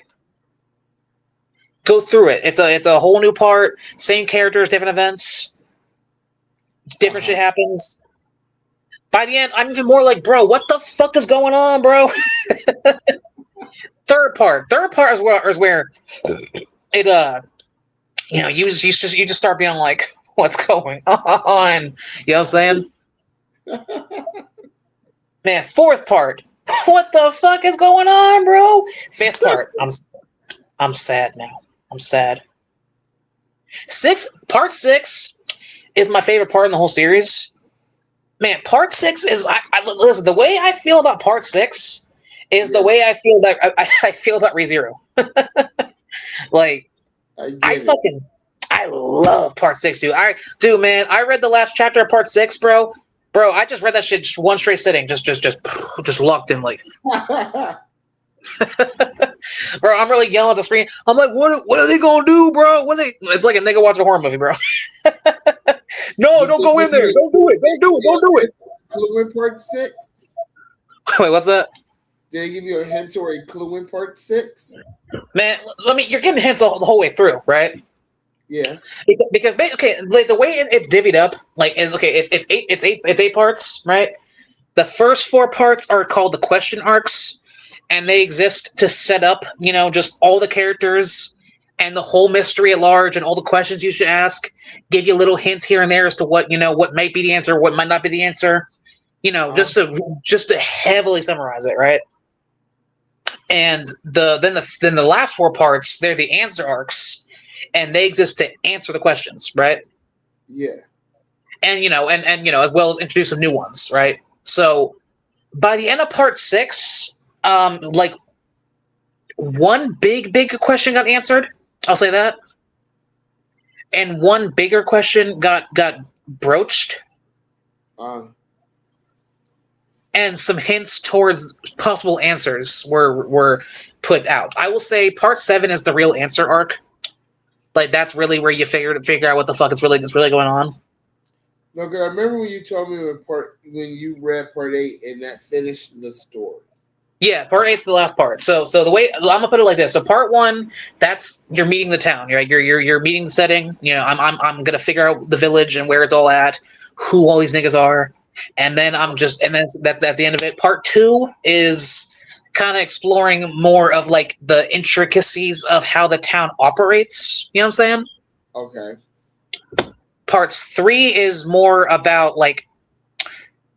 Go through it. It's a whole new part. Same characters, different events. Different shit happens. By the end, I'm even more like, bro, what the fuck is going on, bro? Third part is where it you just start being like, what's going on? You know what I'm saying? Man, fourth part. What the fuck is going on, bro? Fifth part. I'm sad now. I'm sad. Part 6 is my favorite part in the whole series. Man, part 6 is listen, the way I feel about part 6 is the way I feel about I feel about ReZero. Like I love part 6, dude. Dude, man, I read the last chapter of part 6, bro. Bro, I just read that shit one straight sitting, just locked in, like. Bro, I'm really yelling at the screen. I'm like, what are they gonna do, bro? It's like a nigga watching a horror movie, bro. No, don't go in there. Don't do it. Don't do it. Clue in part 6. Wait, what's that? Did they give you a hint or a clue in part 6? Man, you're getting hints the whole way through, right? Yeah. Because like the way it's divvied up, like it's eight parts, right? The first 4 parts are called the question arcs, and they exist to set up, just all the characters and the whole mystery at large and all the questions you should ask, give you little hints here and there as to what might be the answer, what might not be the answer, just to heavily summarize it, right? And then the last 4 parts, they're the answer arcs, and they exist to answer the questions, right? Yeah. And as well as introduce some new ones, right? So by the end of part 6, like one big question got answered. I'll say that. And one bigger question got broached. And some hints towards possible answers were put out. I will say part 7 is the real answer arc. Like that's really where you figure out what the fuck is really going on. No, because I remember when you told me when you read part 8 and that finished the story. Yeah, part eight's the last part. So the way I'm gonna put it like this. So part one, that's you're meeting the town. You're meeting the setting. I'm gonna figure out the village and where it's all at, who all these niggas are, and then that's the end of it. Part two is kind of exploring more of like the intricacies of how the town operates. You know what I'm saying? Okay. Parts three is more about like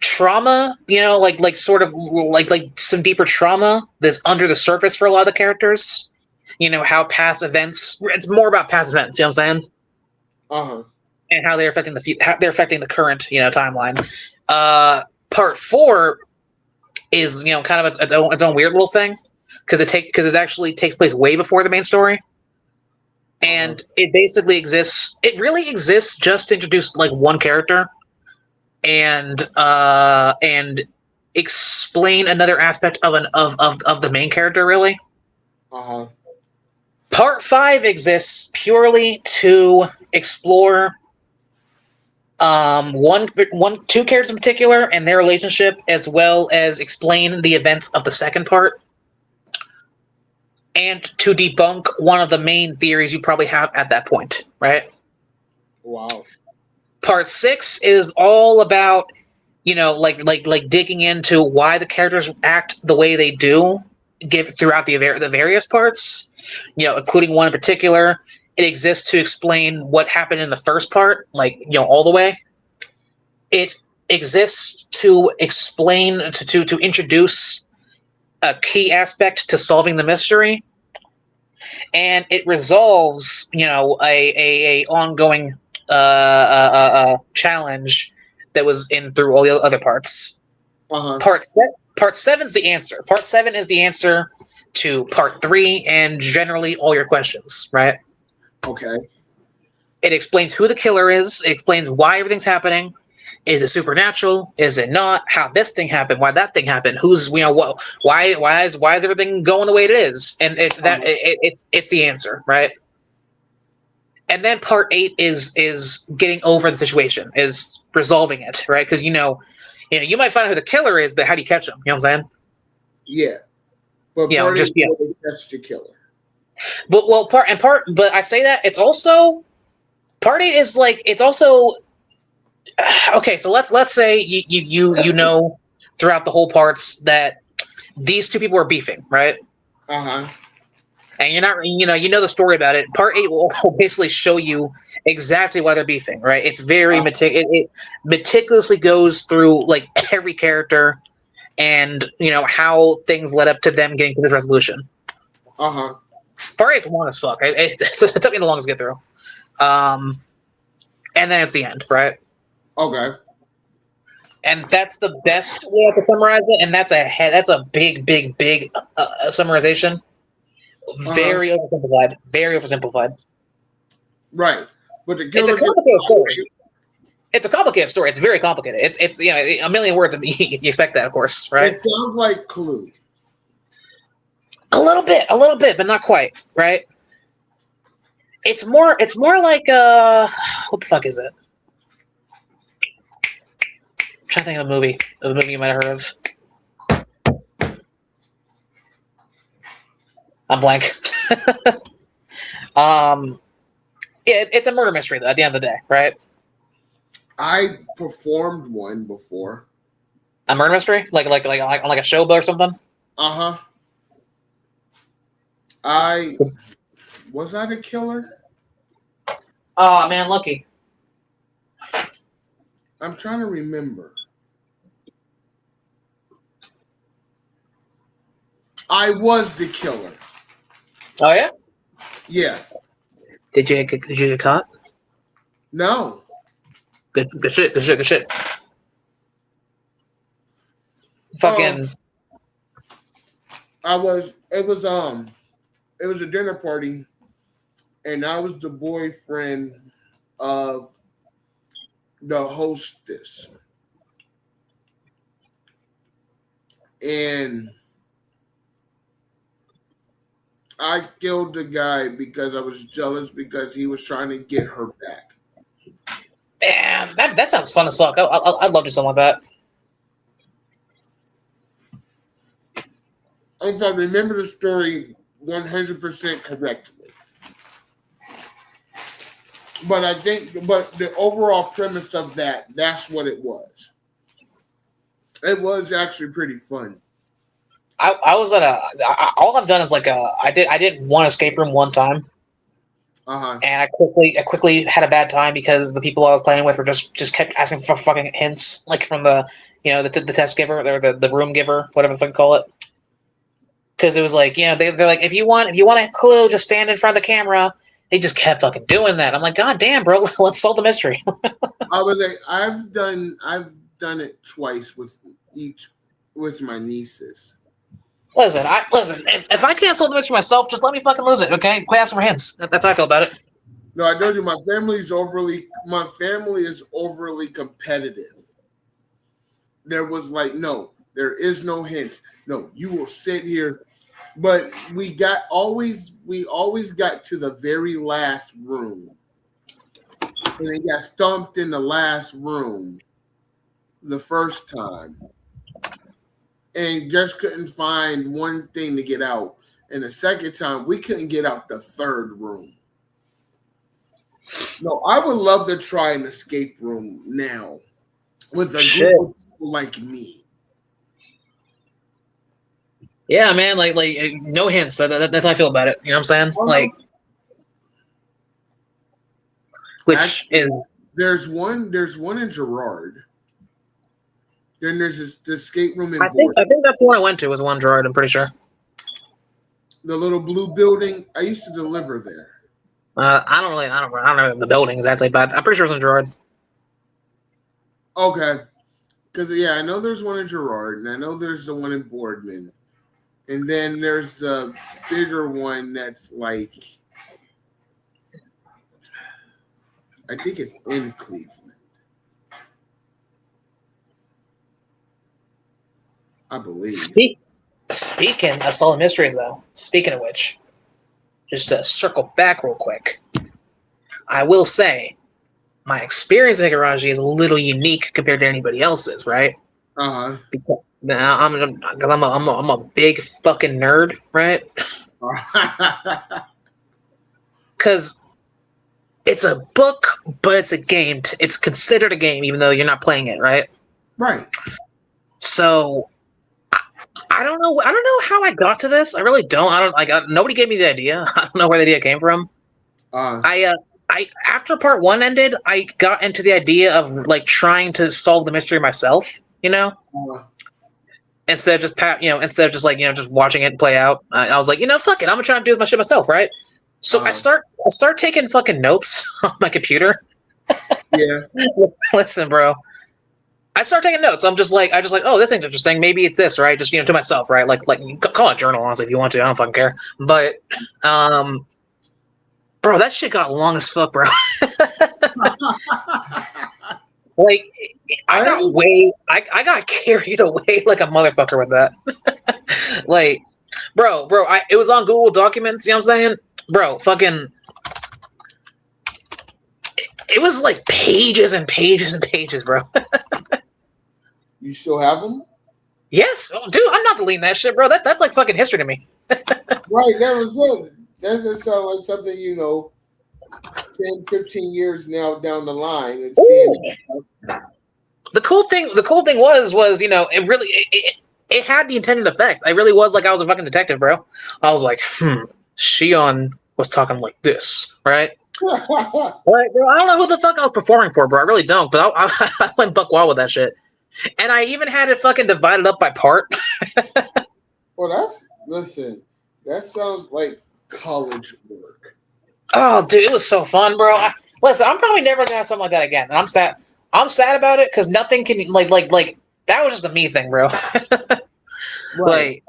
trauma, like sort of like some deeper trauma that's under the surface for a lot of the characters. How past events. It's more about past events. You know what I'm saying? Uh-huh. And how they're affecting how they're affecting the current timeline. Part four is kind of its own weird little thing because it actually takes place way before the main story. And it basically exists. It really exists just to introduce like one character, and explain another aspect of the main character. Really. Part five exists purely to explore two characters in particular and their relationship, as well as explain the events of the second part, and to debunk one of the main theories you probably have at that point, right? Wow. Part six is all about, like digging into why the characters act the way they do, throughout the various parts, including one in particular. It exists to explain what happened in the first part, all the way. It exists to explain, to introduce a key aspect to solving the mystery, and it resolves, a ongoing challenge that was in through all the other parts. Part seven's the answer. Part seven is the answer to part three and generally all your questions, right? Okay. It explains who the killer is. It explains why everything's happening. Is it supernatural? Is it not? How this thing happened? Why that thing happened? Who's what? Why is everything going the way it is? And it's the answer, right? And then part eight is getting over the situation, is resolving it, right? Because you might find out who the killer is, but how do you catch him? You know what I'm saying? Yeah. But that's the killer. But but I say that it's also part eight is like it's also okay. So let's say you know throughout the whole parts that these two people are beefing, right? And you're not, you know the story about it. Part eight will basically show you exactly why they're beefing, right? It's very it meticulously goes through like every character, and how things led up to them getting to this resolution. Part eight's long as fuck. It took me the longest to get through. And then it's the end, right? Okay. And that's the best way to summarize it. And that's a big summarization. Very oversimplified. Very oversimplified. Right. But it's a complicated story. It's a complicated story. It's very complicated. It's a million words. You expect that, of course, right? It sounds like Clue. A little bit, but not quite, right? It's more like what the fuck is it? I'm trying to think of a movie you might have heard of. I'm blank. It's a murder mystery though, at the end of the day, right? I performed one before. A murder mystery, like on like a showboat or something. Was I the killer? Oh man, lucky. I'm trying to remember. I was the killer. Oh yeah? Yeah. Did you get caught? No. Good shit. Fucking. It was a dinner party, and I was the boyfriend of the hostess. And I killed the guy because I was jealous because he was trying to get her back. Man, that sounds fun as fuck. I'd love to do something like that. if I remember the story 100% correctly. But I think, but the overall premise of that's what it was. It was actually pretty fun. I was at all I've done is like I did one escape room one time. And I quickly had a bad time because the people I was playing with were just kept asking for fucking hints, like from the the test giver or the room giver, whatever the fuck you call it. Because it was like, they're like, if you want a clue, just stand in front of the camera. They just kept fucking doing that. I'm like, God damn, bro, let's solve the mystery. I was like, I've done it twice with my nieces. Listen, if I can't solve the mystery myself, just let me fucking lose it, okay? Quit asking for hints. That's how I feel about it. No, I told you my family is overly competitive. There was like, no, there is no hints. No, you will sit here. But we always got to the very last room. And they got stumped in the last room the first time. And just couldn't find one thing to get out. And the second time, we couldn't get out the third room. No, I would love to try an escape room now with a group of people like me. Yeah, man, like no hints. That's how I feel about it. You know what I'm saying? There's one in Girard. Then there's the escape room in I think that's the one I went to, was the one in Girard, I'm pretty sure. The little blue building. I used to deliver there. I don't know the building exactly, but I'm pretty sure it's in Girard. Okay. Because, I know there's one in Girard, and I know there's the one in Boardman. And then there's the bigger one that's like, I think it's in Cleveland. I believe. Speaking of solving mysteries, though, speaking of which, just to circle back real quick, I will say my experience in Higurashi is a little unique compared to anybody else's, right? Because now I'm a big fucking nerd, right? Because it's a book, but it's a game. It's considered a game, even though you're not playing it, right? Right. So I don't know how I got to this. I really don't. Nobody gave me the idea. I don't know where the idea came from. I after part one ended, I got into the idea of like trying to solve the mystery myself. Instead of just just watching it play out. I was like, fuck it, I'm gonna try to do my shit myself, right? So I start taking fucking notes on my computer. Yeah. Listen, bro. I start taking notes. I just like, oh, this thing's interesting. Maybe it's this, right? Just to myself, right? Like call it a journal, honestly, if you want to. I don't fucking care. But, bro, that shit got long as fuck, bro. Like, I got carried away like a motherfucker with that. Like, bro, it was on Google Documents. You know what I'm saying, bro? Fucking. It was like pages and pages and pages, bro. You still have them? Yes. Oh, dude, I'm not deleting that shit, bro. That's like fucking history to me. Right, that was it. That just sounds like something, 10, 15 years now down the line. And seeing the cool thing was, it really it had the intended effect. I really was like I was a fucking detective, bro. I was like, Shion was talking like this, right? Like, bro, I don't know who the fuck I was performing for, bro. I really don't. But I went buck wild with that shit. And I even had it fucking divided up by part. Well, that sounds like college work. Oh, dude, it was so fun, bro. Listen, I'm probably never gonna have something like that again. And I'm sad. I'm sad about it because nothing can like that was just a me thing, bro. Right.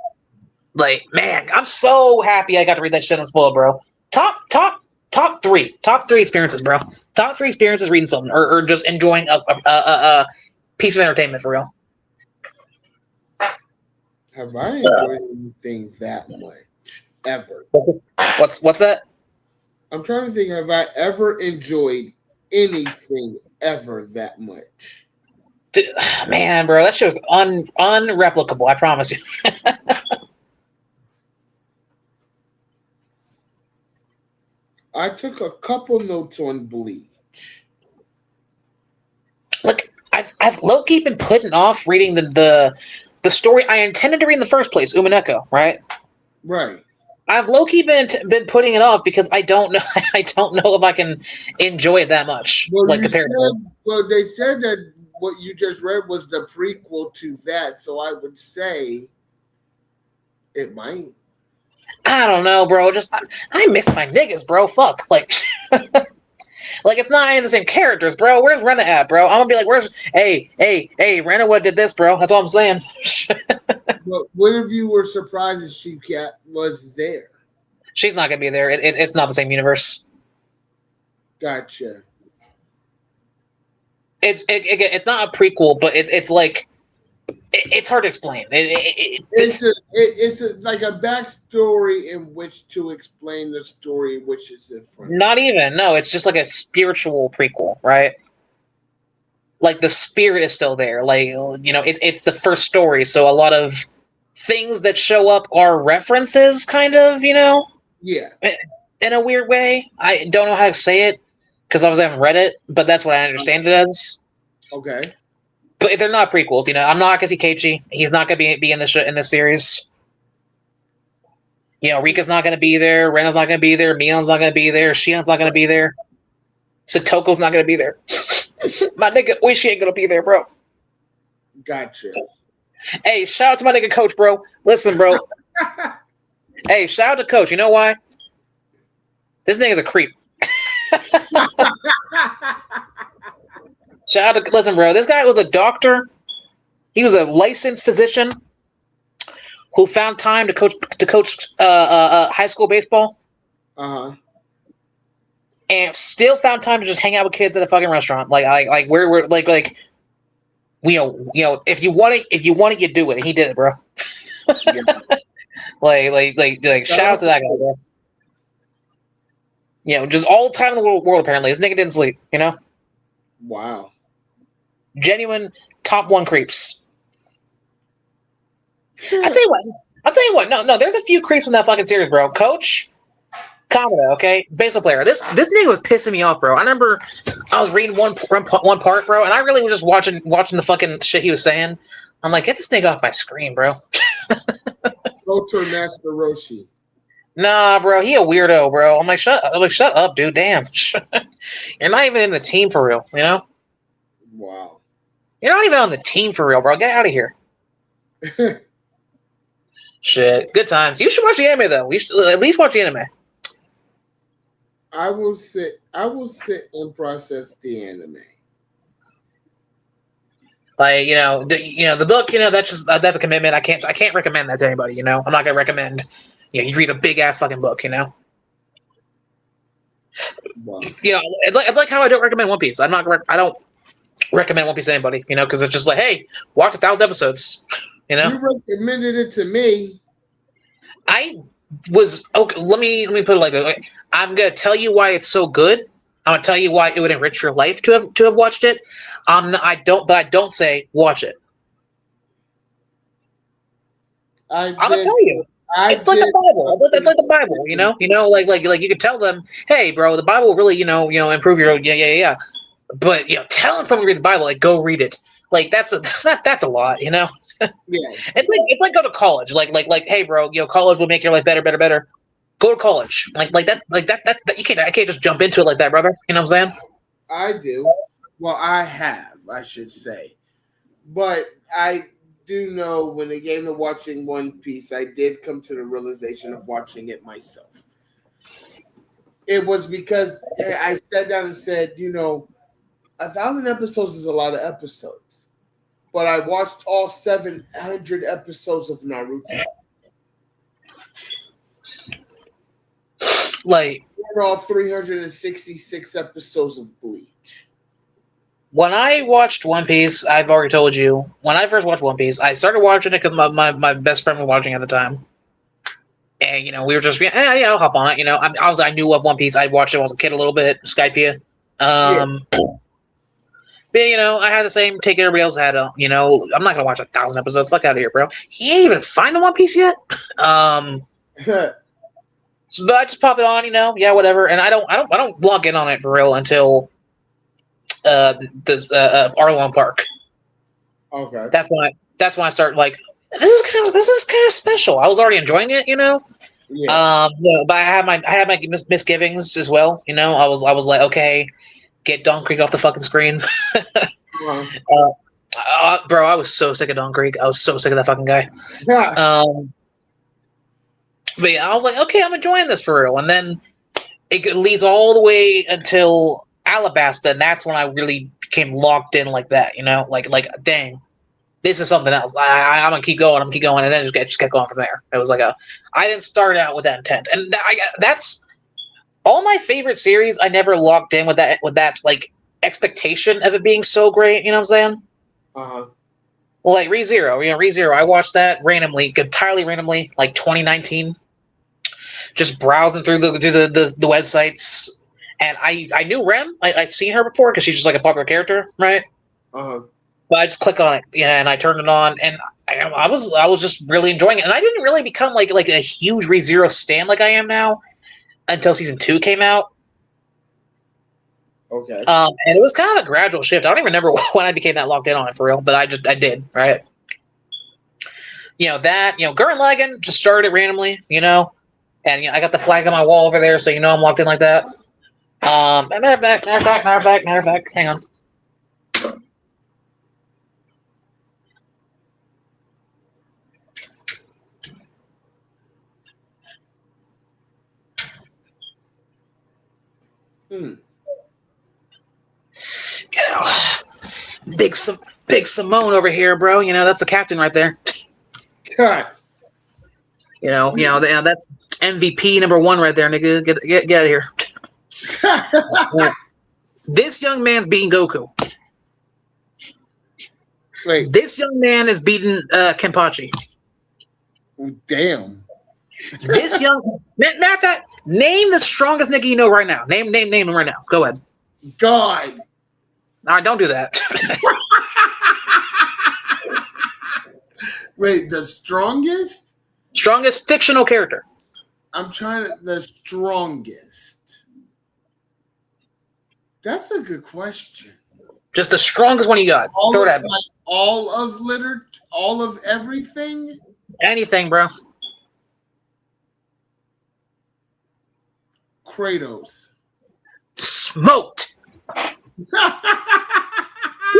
Like, man, I'm so happy I got to read that shit on spoiled, bro. Top three experiences, bro. Top 3 experiences reading something or just enjoying a piece of entertainment for real. Have I enjoyed anything that much ever? What's that? I'm trying to think. Have I ever enjoyed anything ever that much? Dude, man, bro, that shit was unreplicable. I promise you. I took a couple notes on Bleach. Look, I've low key been putting off reading the story I intended to read in the first place, Umineko, right? Right. I've low key been putting it off because I don't know I don't know if I can enjoy it that much. Well, like comparatively. well, they said that what you just read was the prequel to that, so I would say it might. I don't know, bro. Just I miss my niggas, bro. Fuck, like, like it's not even the same characters, bro. Where's Rena at, bro? I'm gonna be like, where's hey, Rena? What did this, bro? That's all I'm saying. But what if you were surprised that Sheep Cat was there? She's not gonna be there. It's not the same universe. Gotcha. It's not a prequel, but it's like it's hard to explain. It's like a backstory in which to explain the story which is in front. Not even. No, it's just like a spiritual prequel, right? Like the spirit is still there. Like, you know, it's the first story, so a lot of things that show up are references, kind of, you know? Yeah. In a weird way. I don't know how to say it because I haven't read it, but that's what I understand it as. Okay. But they're not prequels, you know. I'm not gonna see Keiichi. He's not gonna be in this series. You know, Rika's not gonna be there. Rena's not gonna be there. Mion's not gonna be there. Shion's not gonna be there. Satoko's not gonna be there. My nigga Oishi ain't gonna be there, bro. Gotcha. Hey, shout out to my nigga Coach, bro. Listen, bro. Hey, shout out to Coach. You know why? This nigga's a creep. Shout out to listen, bro. This guy was a doctor. He was a licensed physician who found time to coach high school baseball. And still found time to just hang out with kids at a fucking restaurant. Like we're like you know, if you want it, you do it. And he did it, bro. Yeah. like shout out to that guy, bro. You know, just all the time in the world apparently. This nigga didn't sleep, you know? Wow. Genuine top 1 creeps. I'll tell you what. No, there's a few creeps in that fucking series, bro. Coach, Kamada, okay, baseball player. This nigga was pissing me off, bro. I remember I was reading one part, bro, and I really was just watching the fucking shit he was saying. I'm like, get this nigga off my screen, bro. Go to Master Roshi. Nah, bro, he a weirdo, bro. I'm like, shut up, dude. Damn, you're not even in the team for real, you know? Wow. You're not even on the team for real, bro. Get out of here. Shit, good times. You should watch the anime though. We should at least watch the anime. I will sit and process the anime. Like, you know, the book, you know, that's a commitment. I can't recommend that to anybody, you know. I'm not gonna recommend, you know, you read a big ass fucking book, you know. Wow. You know, it's like how I don't recommend One Piece. I don't recommend One Piece to anybody, you know, because it's just like, hey, watch 1,000 episodes, you know. You recommended it to me. I was okay. Let me put it like I'm gonna tell you why it's so good. I'm gonna tell you why it would enrich your life to have watched it. I don't say watch it. I'm gonna tell you. It's like the Bible. It's like the Bible, you know. You know, like you could tell them, hey, bro, the Bible will really, you know, improve your yeah. But you know, telling someone to read the Bible, like go read it. Like that's a lot, you know. Yeah. It's like go to college. Like hey, bro, you know, college will make your life better. Go to college. Like that. That's I can't just jump into it like that, brother. You know what I'm saying? I do. Well, I should say, but I do know when it came to watching One Piece, I did come to the realization of watching it myself. It was because I sat down and said, you know, 1,000 episodes is a lot of episodes, but I watched all 700 episodes of Naruto. Like all 366 episodes of Bleach. When I watched One Piece, I've already told you, when I first watched One Piece, I started watching it because my best friend was watching at the time. And, you know, we were just, yeah, I'll hop on it. You know, I knew of One Piece. I watched it when I was a kid a little bit, Skypea. But, you know, I had the same take everybody else had. You know, I'm not going to watch 1,000 episodes. Fuck out of here, bro. He ain't even find the One Piece yet. So, but I just pop it on, yeah, whatever. And I don't log in on it for real until Arlong Park. Okay. That's when I start like this is kind of special. I was already enjoying it, Yeah. But I had my misgivings as well. I was like, okay, get Don Creek off the fucking screen. Bro, I was so sick of Don Creek. I was so sick of that fucking guy. Yeah. But yeah, I was like, okay, I'm enjoying this for real. And then it leads all the way until Alabasta, and that's when I really became locked in like that. Like dang, this is something else. I'm gonna keep going. And then just kept going from there. It was like I didn't start out with that intent, and that's all my favorite series. I never locked in with that like expectation of it being so great. You know what I'm saying? Well, like ReZero, ReZero. I watched that entirely randomly, like 2019. Just browsing through the websites, and I knew Rem. I've seen her before because she's just like a popular character, right? But I just click on it, and I turned it on, and I was just really enjoying it. And I didn't really become like a huge ReZero stan like I am now until season 2 came out. Okay. And it was kind of a gradual shift. I don't even remember when I became that locked in on it for real, but I did, right? Gurren Lagann just started randomly, and I got the flag on my wall over there, so I'm locked in like that. Matter of fact, hang on. Big Simone over here, bro. That's the captain right there. God. That's MVP number 1 right there, nigga. Get out of here. This young man's beating Goku. Wait. This young man is beating Kenpachi. Damn. This young matter of fact, name the strongest nigga you know right now. Name him right now. Go ahead. God. All right, don't do that. Wait, the strongest? Strongest fictional character. I'm trying to. The strongest. That's a good question. Just the strongest one you got. All of literature, all of everything. Anything, bro. Kratos. Smoked. You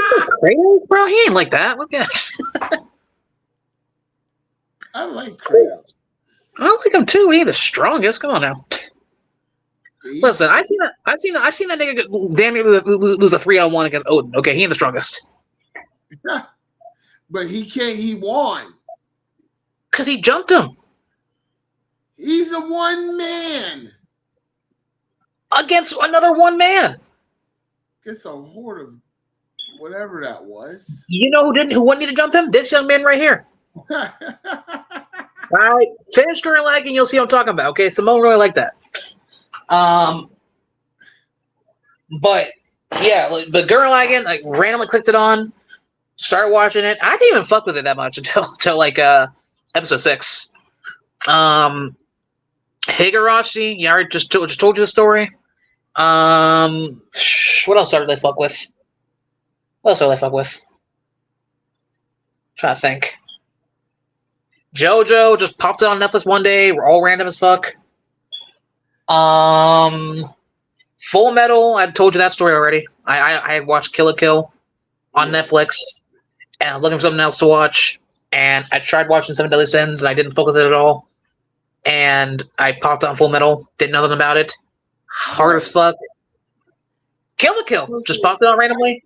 said Kratos, bro? He ain't like that. Look at. I like Kratos. I like him too. He ain't the strongest. Come on now. Listen, I seen that nigga damn near lose a 3-on-1 against Odin. Okay, he ain't the strongest. But he won. Because he jumped him. He's a one man. Against another one man. Gets a horde of whatever that was. You know who wouldn't need to jump him? This young man right here. All right, finish Gurren Lagann and you'll see what I'm talking about. Okay, Simone really like that. But Gurren Lagann, like randomly clicked it on, started watching it. I didn't even fuck with it that much until like episode 6. Higurashi, I already just told you the story. What else started they fuck with? Trying to think. JoJo just popped it on Netflix one day. We're all random as fuck. Full Metal. I told you that story already. I had watched Kill la Kill on Netflix, and I was looking for something else to watch. And I tried watching Seven Deadly Sins, and I didn't focus it at all. And I popped on Full Metal. Didn't know nothing about it. Hard as fuck. Kill la Kill. Just popped it on randomly.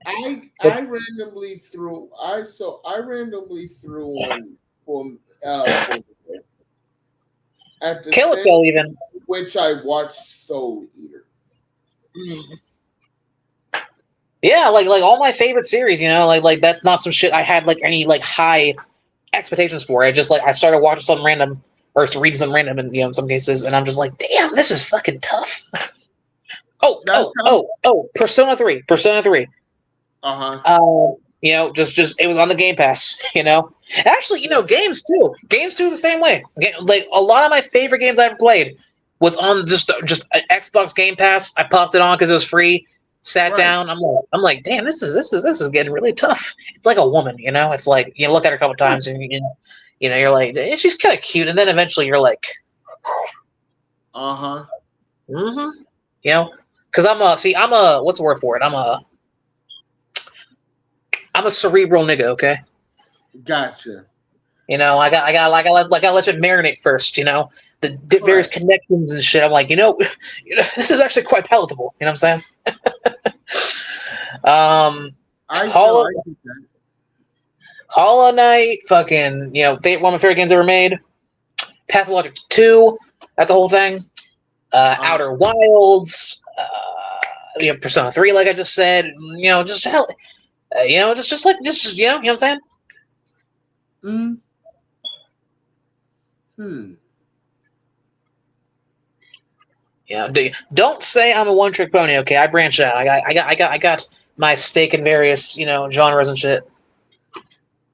I randomly threw. I randomly threw on at the Kill la Kill even. Which I watched Soul Eater. Yeah, like all my favorite series, like that's not some shit I had like any like high expectations for. I just I started watching something random or reading something random in some cases, and I'm just like, damn, this is fucking tough. Persona 3. Just it was on the Game Pass, Actually, games too. Games too is the same way. Like a lot of my favorite games I've ever played was on just Xbox Game Pass. I popped it on because it was free. Sat down. I'm like, damn, this is getting really tough. It's like a woman, you know. It's like you look at her a couple times and you know you're like, she's kind of cute, and then eventually you're like, you know, because I'm a what's the word for it? I'm a cerebral nigga. Okay. Gotcha. You know, I gotta let it marinate first. You know, the various connections and shit. I'm like, you know, this is actually quite palatable. You know what I'm saying? Hollow Knight, fucking, you know, one of my favorite games ever made. Pathologic 2, that's the whole thing. Outer Wilds, you know, Persona 3, like I just said. You know, just hell, you know, just you know what I'm saying? Yeah, don't say I'm a one-trick pony. Okay, I branch out. I got my stake in various, you know, genres and shit.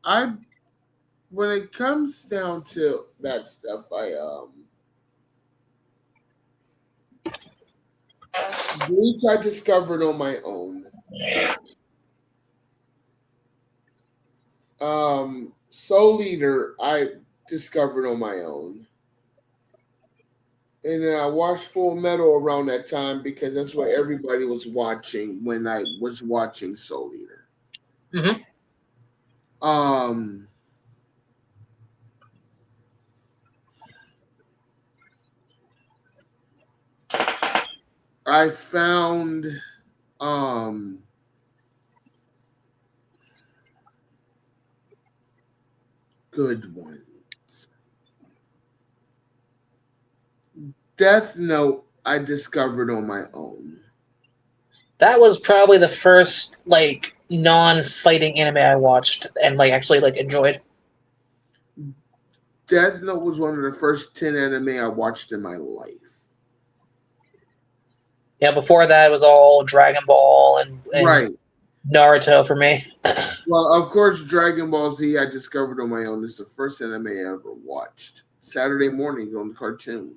When it comes down to that stuff, Bleach I discovered on my own. Soul Eater I discovered on my own. And then I watched Full Metal around that time because that's what everybody was watching when I was watching Soul Eater. I found good ones. Death Note I discovered on my own. That was probably the first like non-fighting anime I watched and like actually like enjoyed. Death Note was one of the first 10 anime I watched in my life. Yeah, before that it was all Dragon Ball and Naruto for me. Well, of course, Dragon Ball Z I discovered on my own. It's the first anime I ever watched. Saturday morning on the cartoons.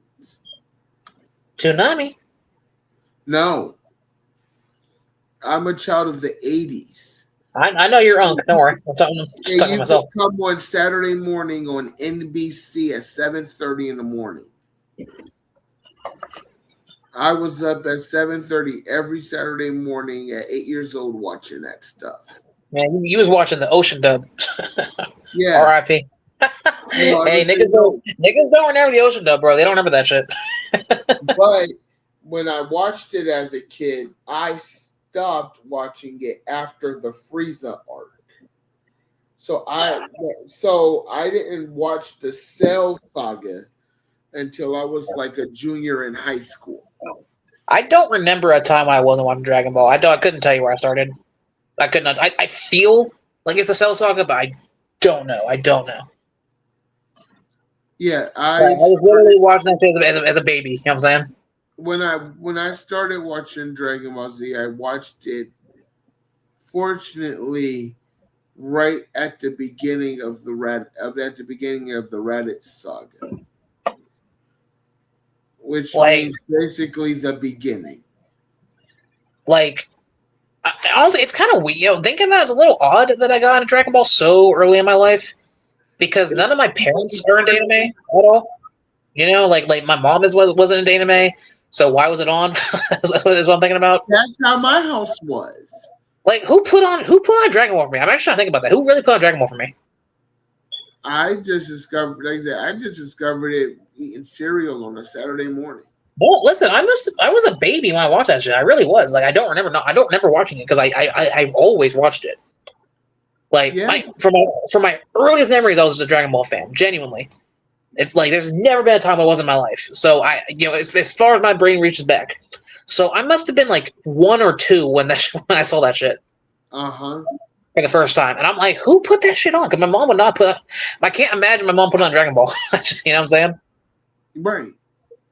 Toonami? No. I'm a child of the 80s. I know you're Don't worry. I'm talking to myself. Come on Saturday morning on NBC at 7:30 in the morning. I was up at 7:30 every Saturday morning at 8 years old watching that stuff. Man, you was watching the Ocean dub. Yeah. R.I.P. Hey, niggas don't remember the Ocean dub, bro. They don't remember that shit. But when I watched it as a kid, I stopped watching it after the Frieza arc. So I didn't watch the Cell saga until I was like a junior in high school. I don't remember a time when I wasn't watching Dragon Ball. I couldn't tell you where I started. I could not. I feel like it's a Cell saga, but I don't know. Yeah, I was literally watching that as a baby. You know what I'm saying? When I started watching Dragon Ball Z, I watched it, fortunately, right at the beginning of the Raditz saga, which means basically the beginning. Like, honestly, it's kind of weird. You know, thinking that it's a little odd that I got into Dragon Ball so early in my life because none of my parents are into anime at all. You know, like my mom wasn't into anime. So why was it on? That's what I'm thinking about. That's how my house was. Like, who put on Dragon Ball for me? I'm actually trying to think about that. Who really put on Dragon Ball for me? I just discovered it eating cereal on a Saturday morning. Well, listen, I was a baby when I watched that shit. I really was. Like, I don't remember watching it because I always watched it. Like, from my earliest memories, I was a Dragon Ball fan. Genuinely. It's like there's never been a time I wasn't in my life. So as far as my brain reaches back, so I must have been like 1 or 2 when I saw that shit. For the first time, and I'm like, who put that shit on? Because my mom would not put. I can't imagine my mom put on Dragon Ball. You know what I'm saying? Right.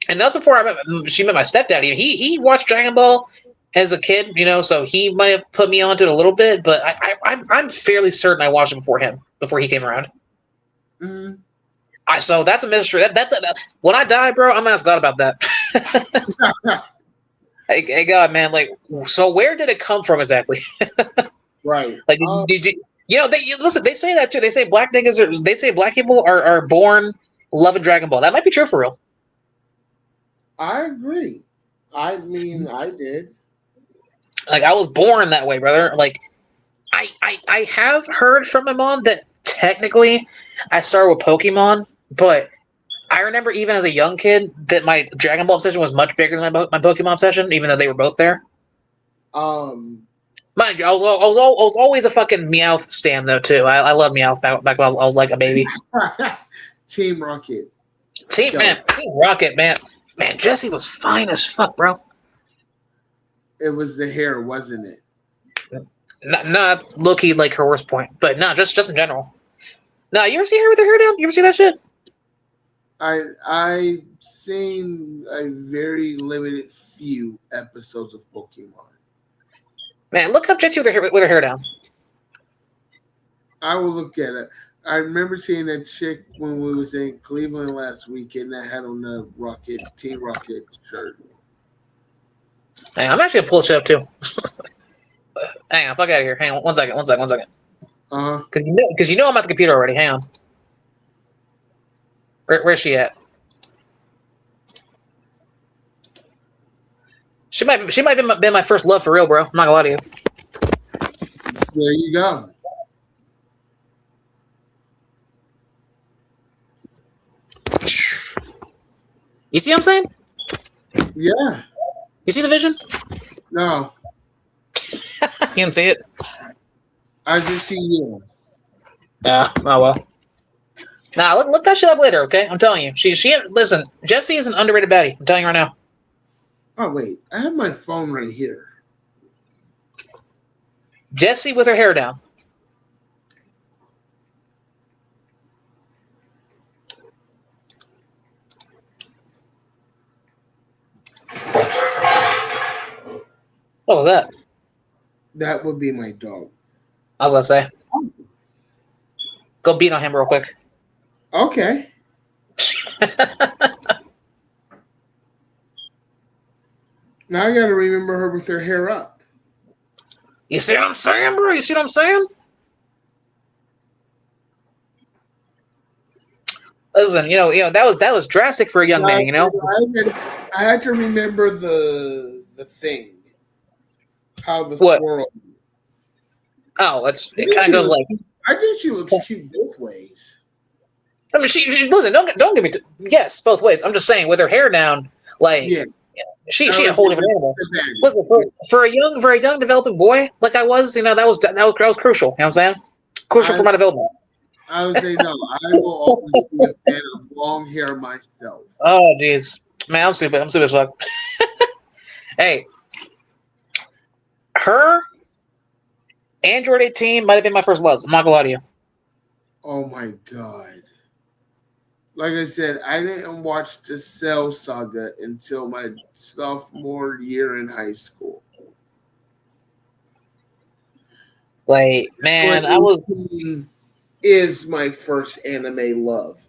And that's before she met my stepdad. He watched Dragon Ball as a kid, you know, so he might have put me onto it a little bit, but I'm fairly certain I watched it before he came around. So that's a mystery. When I die, bro, I'm gonna ask God about that. Hey, God, man, like, so where did it come from exactly? Right. Like, did you, listen, they say that too. They say black people are born loving Dragon Ball. That might be true for real. I agree. I mean, I did. Like, I was born that way, brother. Like, I have heard from my mom that technically I started with Pokemon, but I remember even as a young kid that my Dragon Ball obsession was much bigger than my Pokemon obsession, even though they were both there. Um, Mind you, I was always a fucking Meowth stan though too. I love Meowth back when I was like a baby. Team Rocket. Team Rocket, man, Jessie was fine as fuck, bro. It was the hair, wasn't it? No, that's low key like her worst point, but no, just in general. No, you ever see her with her hair down? You ever see that shit? I've seen a very limited few episodes of Pokemon. Man, look up Jessie with her hair down. I will look at it. I remember seeing that chick when we was in Cleveland last weekend that had on the Team Rocket shirt. Hey, I'm actually gonna pull this shit up too. Hang on, fuck out of here. Hang on, one second. Because you know I'm at the computer already. Hang on. Where's she at? She might have been my first love for real, bro. I'm not gonna lie to you. There you go. You see what I'm saying? Yeah. You see the vision? No. You can see it. I just see you. Yeah. Oh well. Nah, look that shit up later, okay? I'm telling you. She listen, Jessie is an underrated baddie. I'm telling you right now. Oh wait, I have my phone right here. Jessie with her hair down. What was that? That would be my dog. I was gonna say. Go beat on him real quick. Okay. Now I gotta remember her with her hair up. You see what I'm saying, bro? You see what I'm saying? Listen, you know that was drastic for a young man. You know, I had to remember the thing. How the swirl. Oh, it kind of goes like. I think she looks cute both ways. I mean, she listen. Don't get me. Yes, both ways. I'm just saying, with her hair down, like she a whole different animal. Listen, for a young developing boy like I was, that was crucial. You know what I'm saying? Crucial for my development. I would say no. I will always be a fan of long hair myself. Oh, jeez, man, I'm stupid. I'm stupid as fuck. Hey, her Android 18 might have been my first loves. I'm not gonna lie to you. Oh my god. Like I said, I didn't watch the Cell Saga until my sophomore year in high school. Like, man, is my first anime love.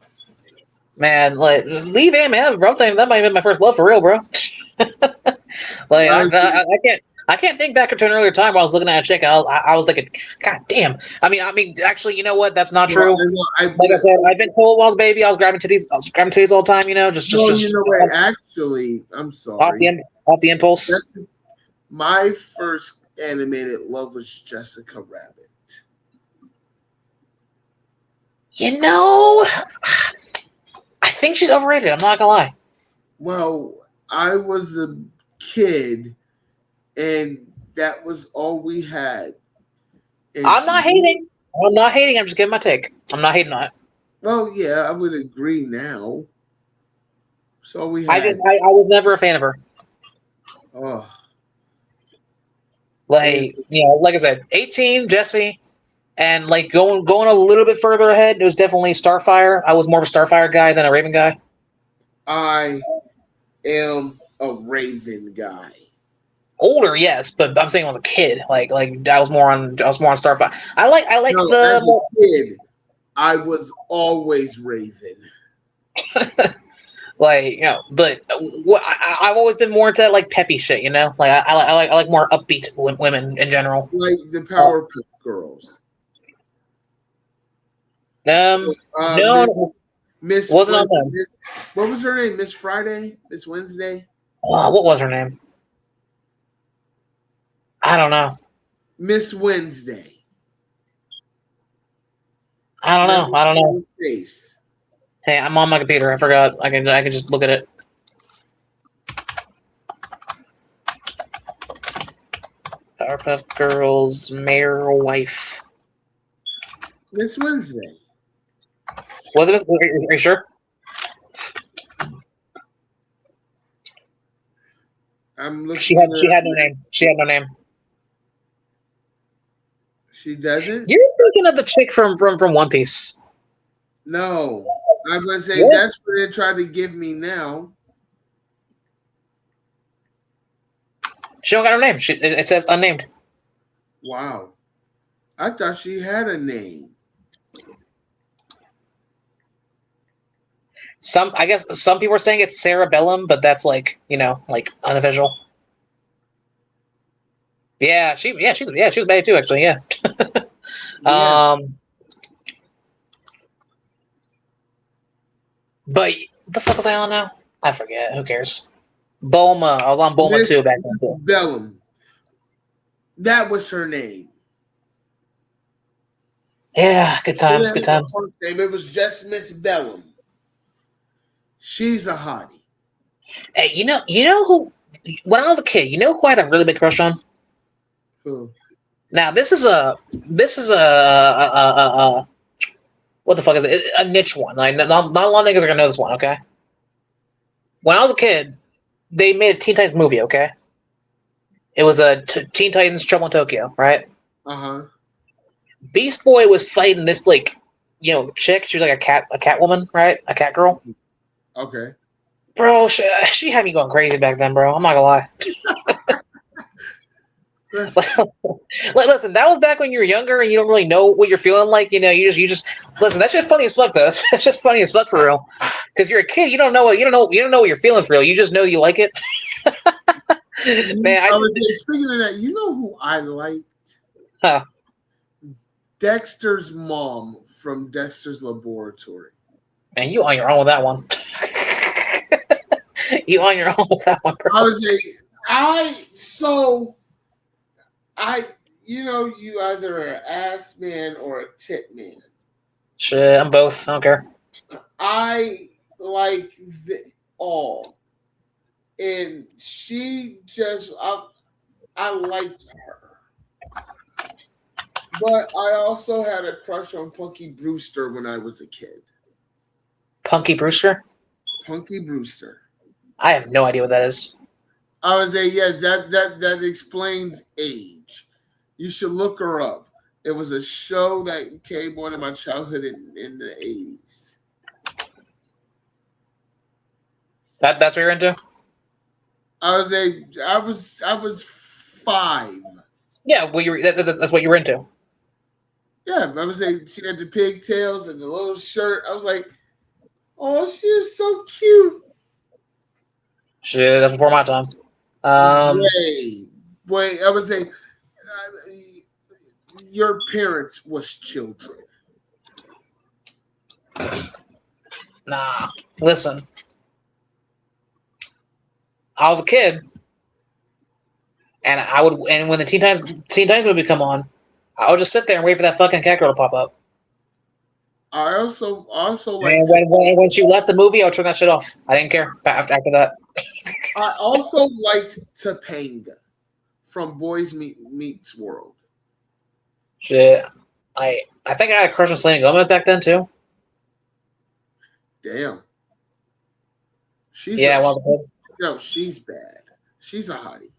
Man, like, leave anime, bro. I'm saying that might have been my first love for real, bro. Like, I can't think back to an earlier time where I was looking at a chick and I was like, God damn. I mean, actually, you know what? That's not true. Like I said, I've been told while I was a baby, I was grabbing titties all the time. You know, just. You know what? Actually, I'm sorry. Off the impulse. My first animated love was Jessica Rabbit. You know, I think she's overrated. I'm not gonna lie. Well, I was a kid, and that was all we had. And I'm not hating. I'm just giving my take. I'm not hating on it. Well, yeah, I would agree now. So we had. I was never a fan of her. Oh. Like, like I said, 18, Jessie, and like going a little bit further ahead, it was definitely Starfire. I was more of a Starfire guy than a Raven guy. I am a Raven guy. Older, yes, but I'm saying I was a kid. Like I was more on Starfire. I like as a kid, I was always Raven. Like, but I've always been more into that, like, peppy shit, Like, I like more upbeat women in general. Like the Powerpuff Girls. No, Miss wasn't on them. what was her name? Miss Friday? Miss Wednesday? What was her name? I don't know. Miss Wednesday. I don't know. Face. Hey, I'm on my computer. I forgot. I can just look at it. Powerpuff Girls mayor wife. Miss Wednesday. Was it? Are you sure? I'm looking. She had no name. She had no name. She doesn't? You're thinking of the chick from One Piece. No. I'm gonna say that's what they tried to give me now. She don't got her name. It says unnamed. Wow. I thought she had a name. I guess some people are saying it's Sarah Bellum, but that's like unofficial. Yeah, she was bad too, actually. Yeah. Yeah. But the fuck was I on now? I forget. Who cares? Bulma. I was on Bulma too back then too. Bellum. That was her name. Yeah, good times, good times. It was just Miss Bellum. She's a hottie. Hey, you know who? When I was a kid, you know who I had a really big crush on? Who? Now this is a what the fuck is it? A niche one. Like, not a lot of niggas are gonna know this one. Okay. When I was a kid, they made a Teen Titans movie. Okay. It was a Teen Titans Trouble in Tokyo, right? Beast Boy was fighting this chick. She was like a cat woman, right? A cat girl. Okay. Bro, she had me going crazy back then, bro. I'm not gonna lie. Listen, that was back when you were younger and you don't really know what you're feeling like. You just listen. That shit funny as fuck though. That's just funny as fuck for real. Because you're a kid, you don't know what you're feeling for real. You just know you like it. Man, speaking of that, you know who I liked? Huh. Dexter's mom from Dexter's Laboratory. Man, you on your own with that one. You on your own with that one, bro. You either an ass man or a tit man. Shit, I'm both. I don't care. I like all. And she just, I liked her. But I also had a crush on Punky Brewster when I was a kid. Punky Brewster? Punky Brewster. I have no idea what that is. I would say, yes, that explains age. You should look her up. It was a show that came on in my childhood in the 80s. That's what you're into? I was 5. Yeah, well, that's what you were into. Yeah, I was saying she had the pigtails and the little shirt. I was like, oh, she is so cute. Shit, that's before my time. Wait, I would say your parents was children. Nah, listen. I was a kid, and when the Teen Titans movie come on, I would just sit there and wait for that fucking cat girl to pop up. I also like. And when she left the movie, I would turn that shit off. I didn't care after that. I also liked Topanga from Boys Meets World. Shit, I think I had a crush on Selena Gomez back then too. Damn. She's bad. She's a hottie.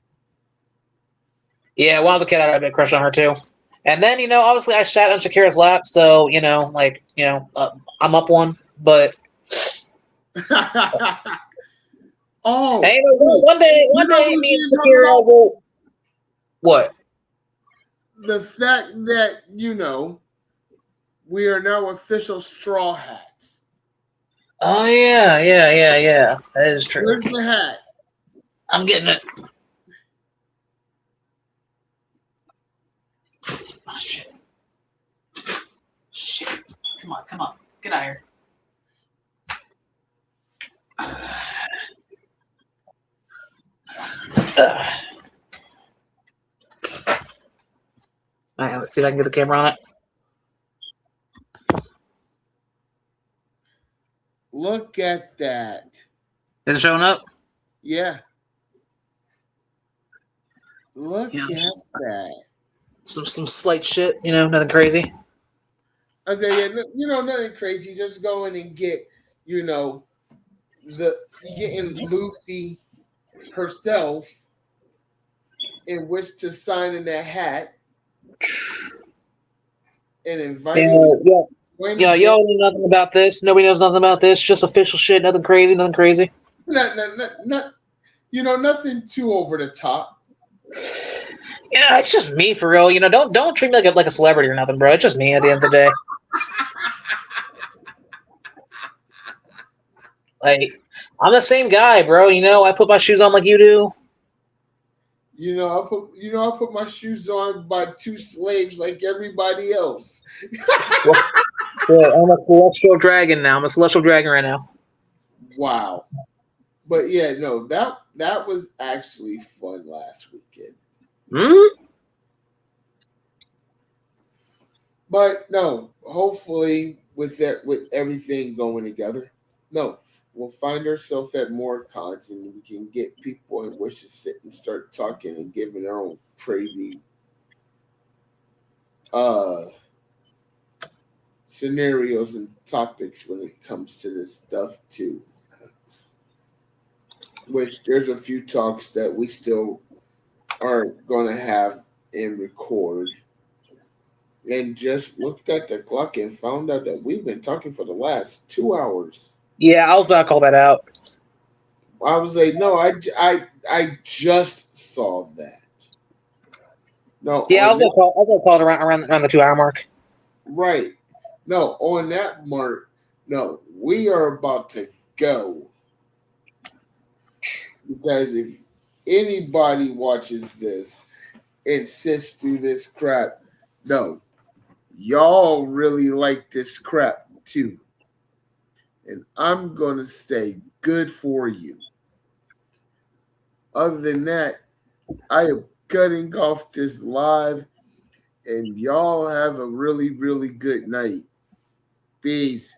Yeah, when I was a kid, I had a big crush on her too. And then, obviously I sat on Shakira's lap, so, I'm up one, but... Oh! Hey, one day, me and Shakira will... What? The fact that, we are now official Straw Hats. Oh yeah. That is true. Where's the hat? I'm getting it. Oh shit. Shit. Come on. Get out of here. All right, let's see if I can get the camera on it. Look at that. Is it showing up? Yeah. Look at that. Some slight shit, nothing crazy. I say, yeah, nothing crazy. Just go in and get, getting Luffy herself in which to sign in that hat and inviting. Yeah, y'all know nothing about this. Nobody knows nothing about this. Just official shit. Nothing crazy. Not, nothing too over the top. Yeah, it's just me for real. Don't treat me like a celebrity or nothing, bro. It's just me at the end of the day. Like, I'm the same guy, bro. I put my shoes on like you do. I put my shoes on by two slaves like everybody else. Yeah, I'm a celestial dragon now. I'm a celestial dragon right now. Wow. But yeah, no, that was actually fun last weekend. But no, hopefully with everything going together, no, we'll find ourselves at more cons and we can get people and wish to sit and start talking and giving their own crazy scenarios and topics when it comes to this stuff too. Which there's a few talks that we still aren't going to have and record. And just looked at the clock and found out that we've been talking for the last 2 hours. Yeah, I was about to call that out. I was like, no, I just saw that. No, yeah, I was gonna call it around the 2 hour mark. Right. No, on that mark, no, we are about to go. Because if anybody watches this and sits through this crap, no, y'all really like this crap too. And I'm going to say good for you. Other than that, I am cutting off this live and y'all have a really, really good night. Peace.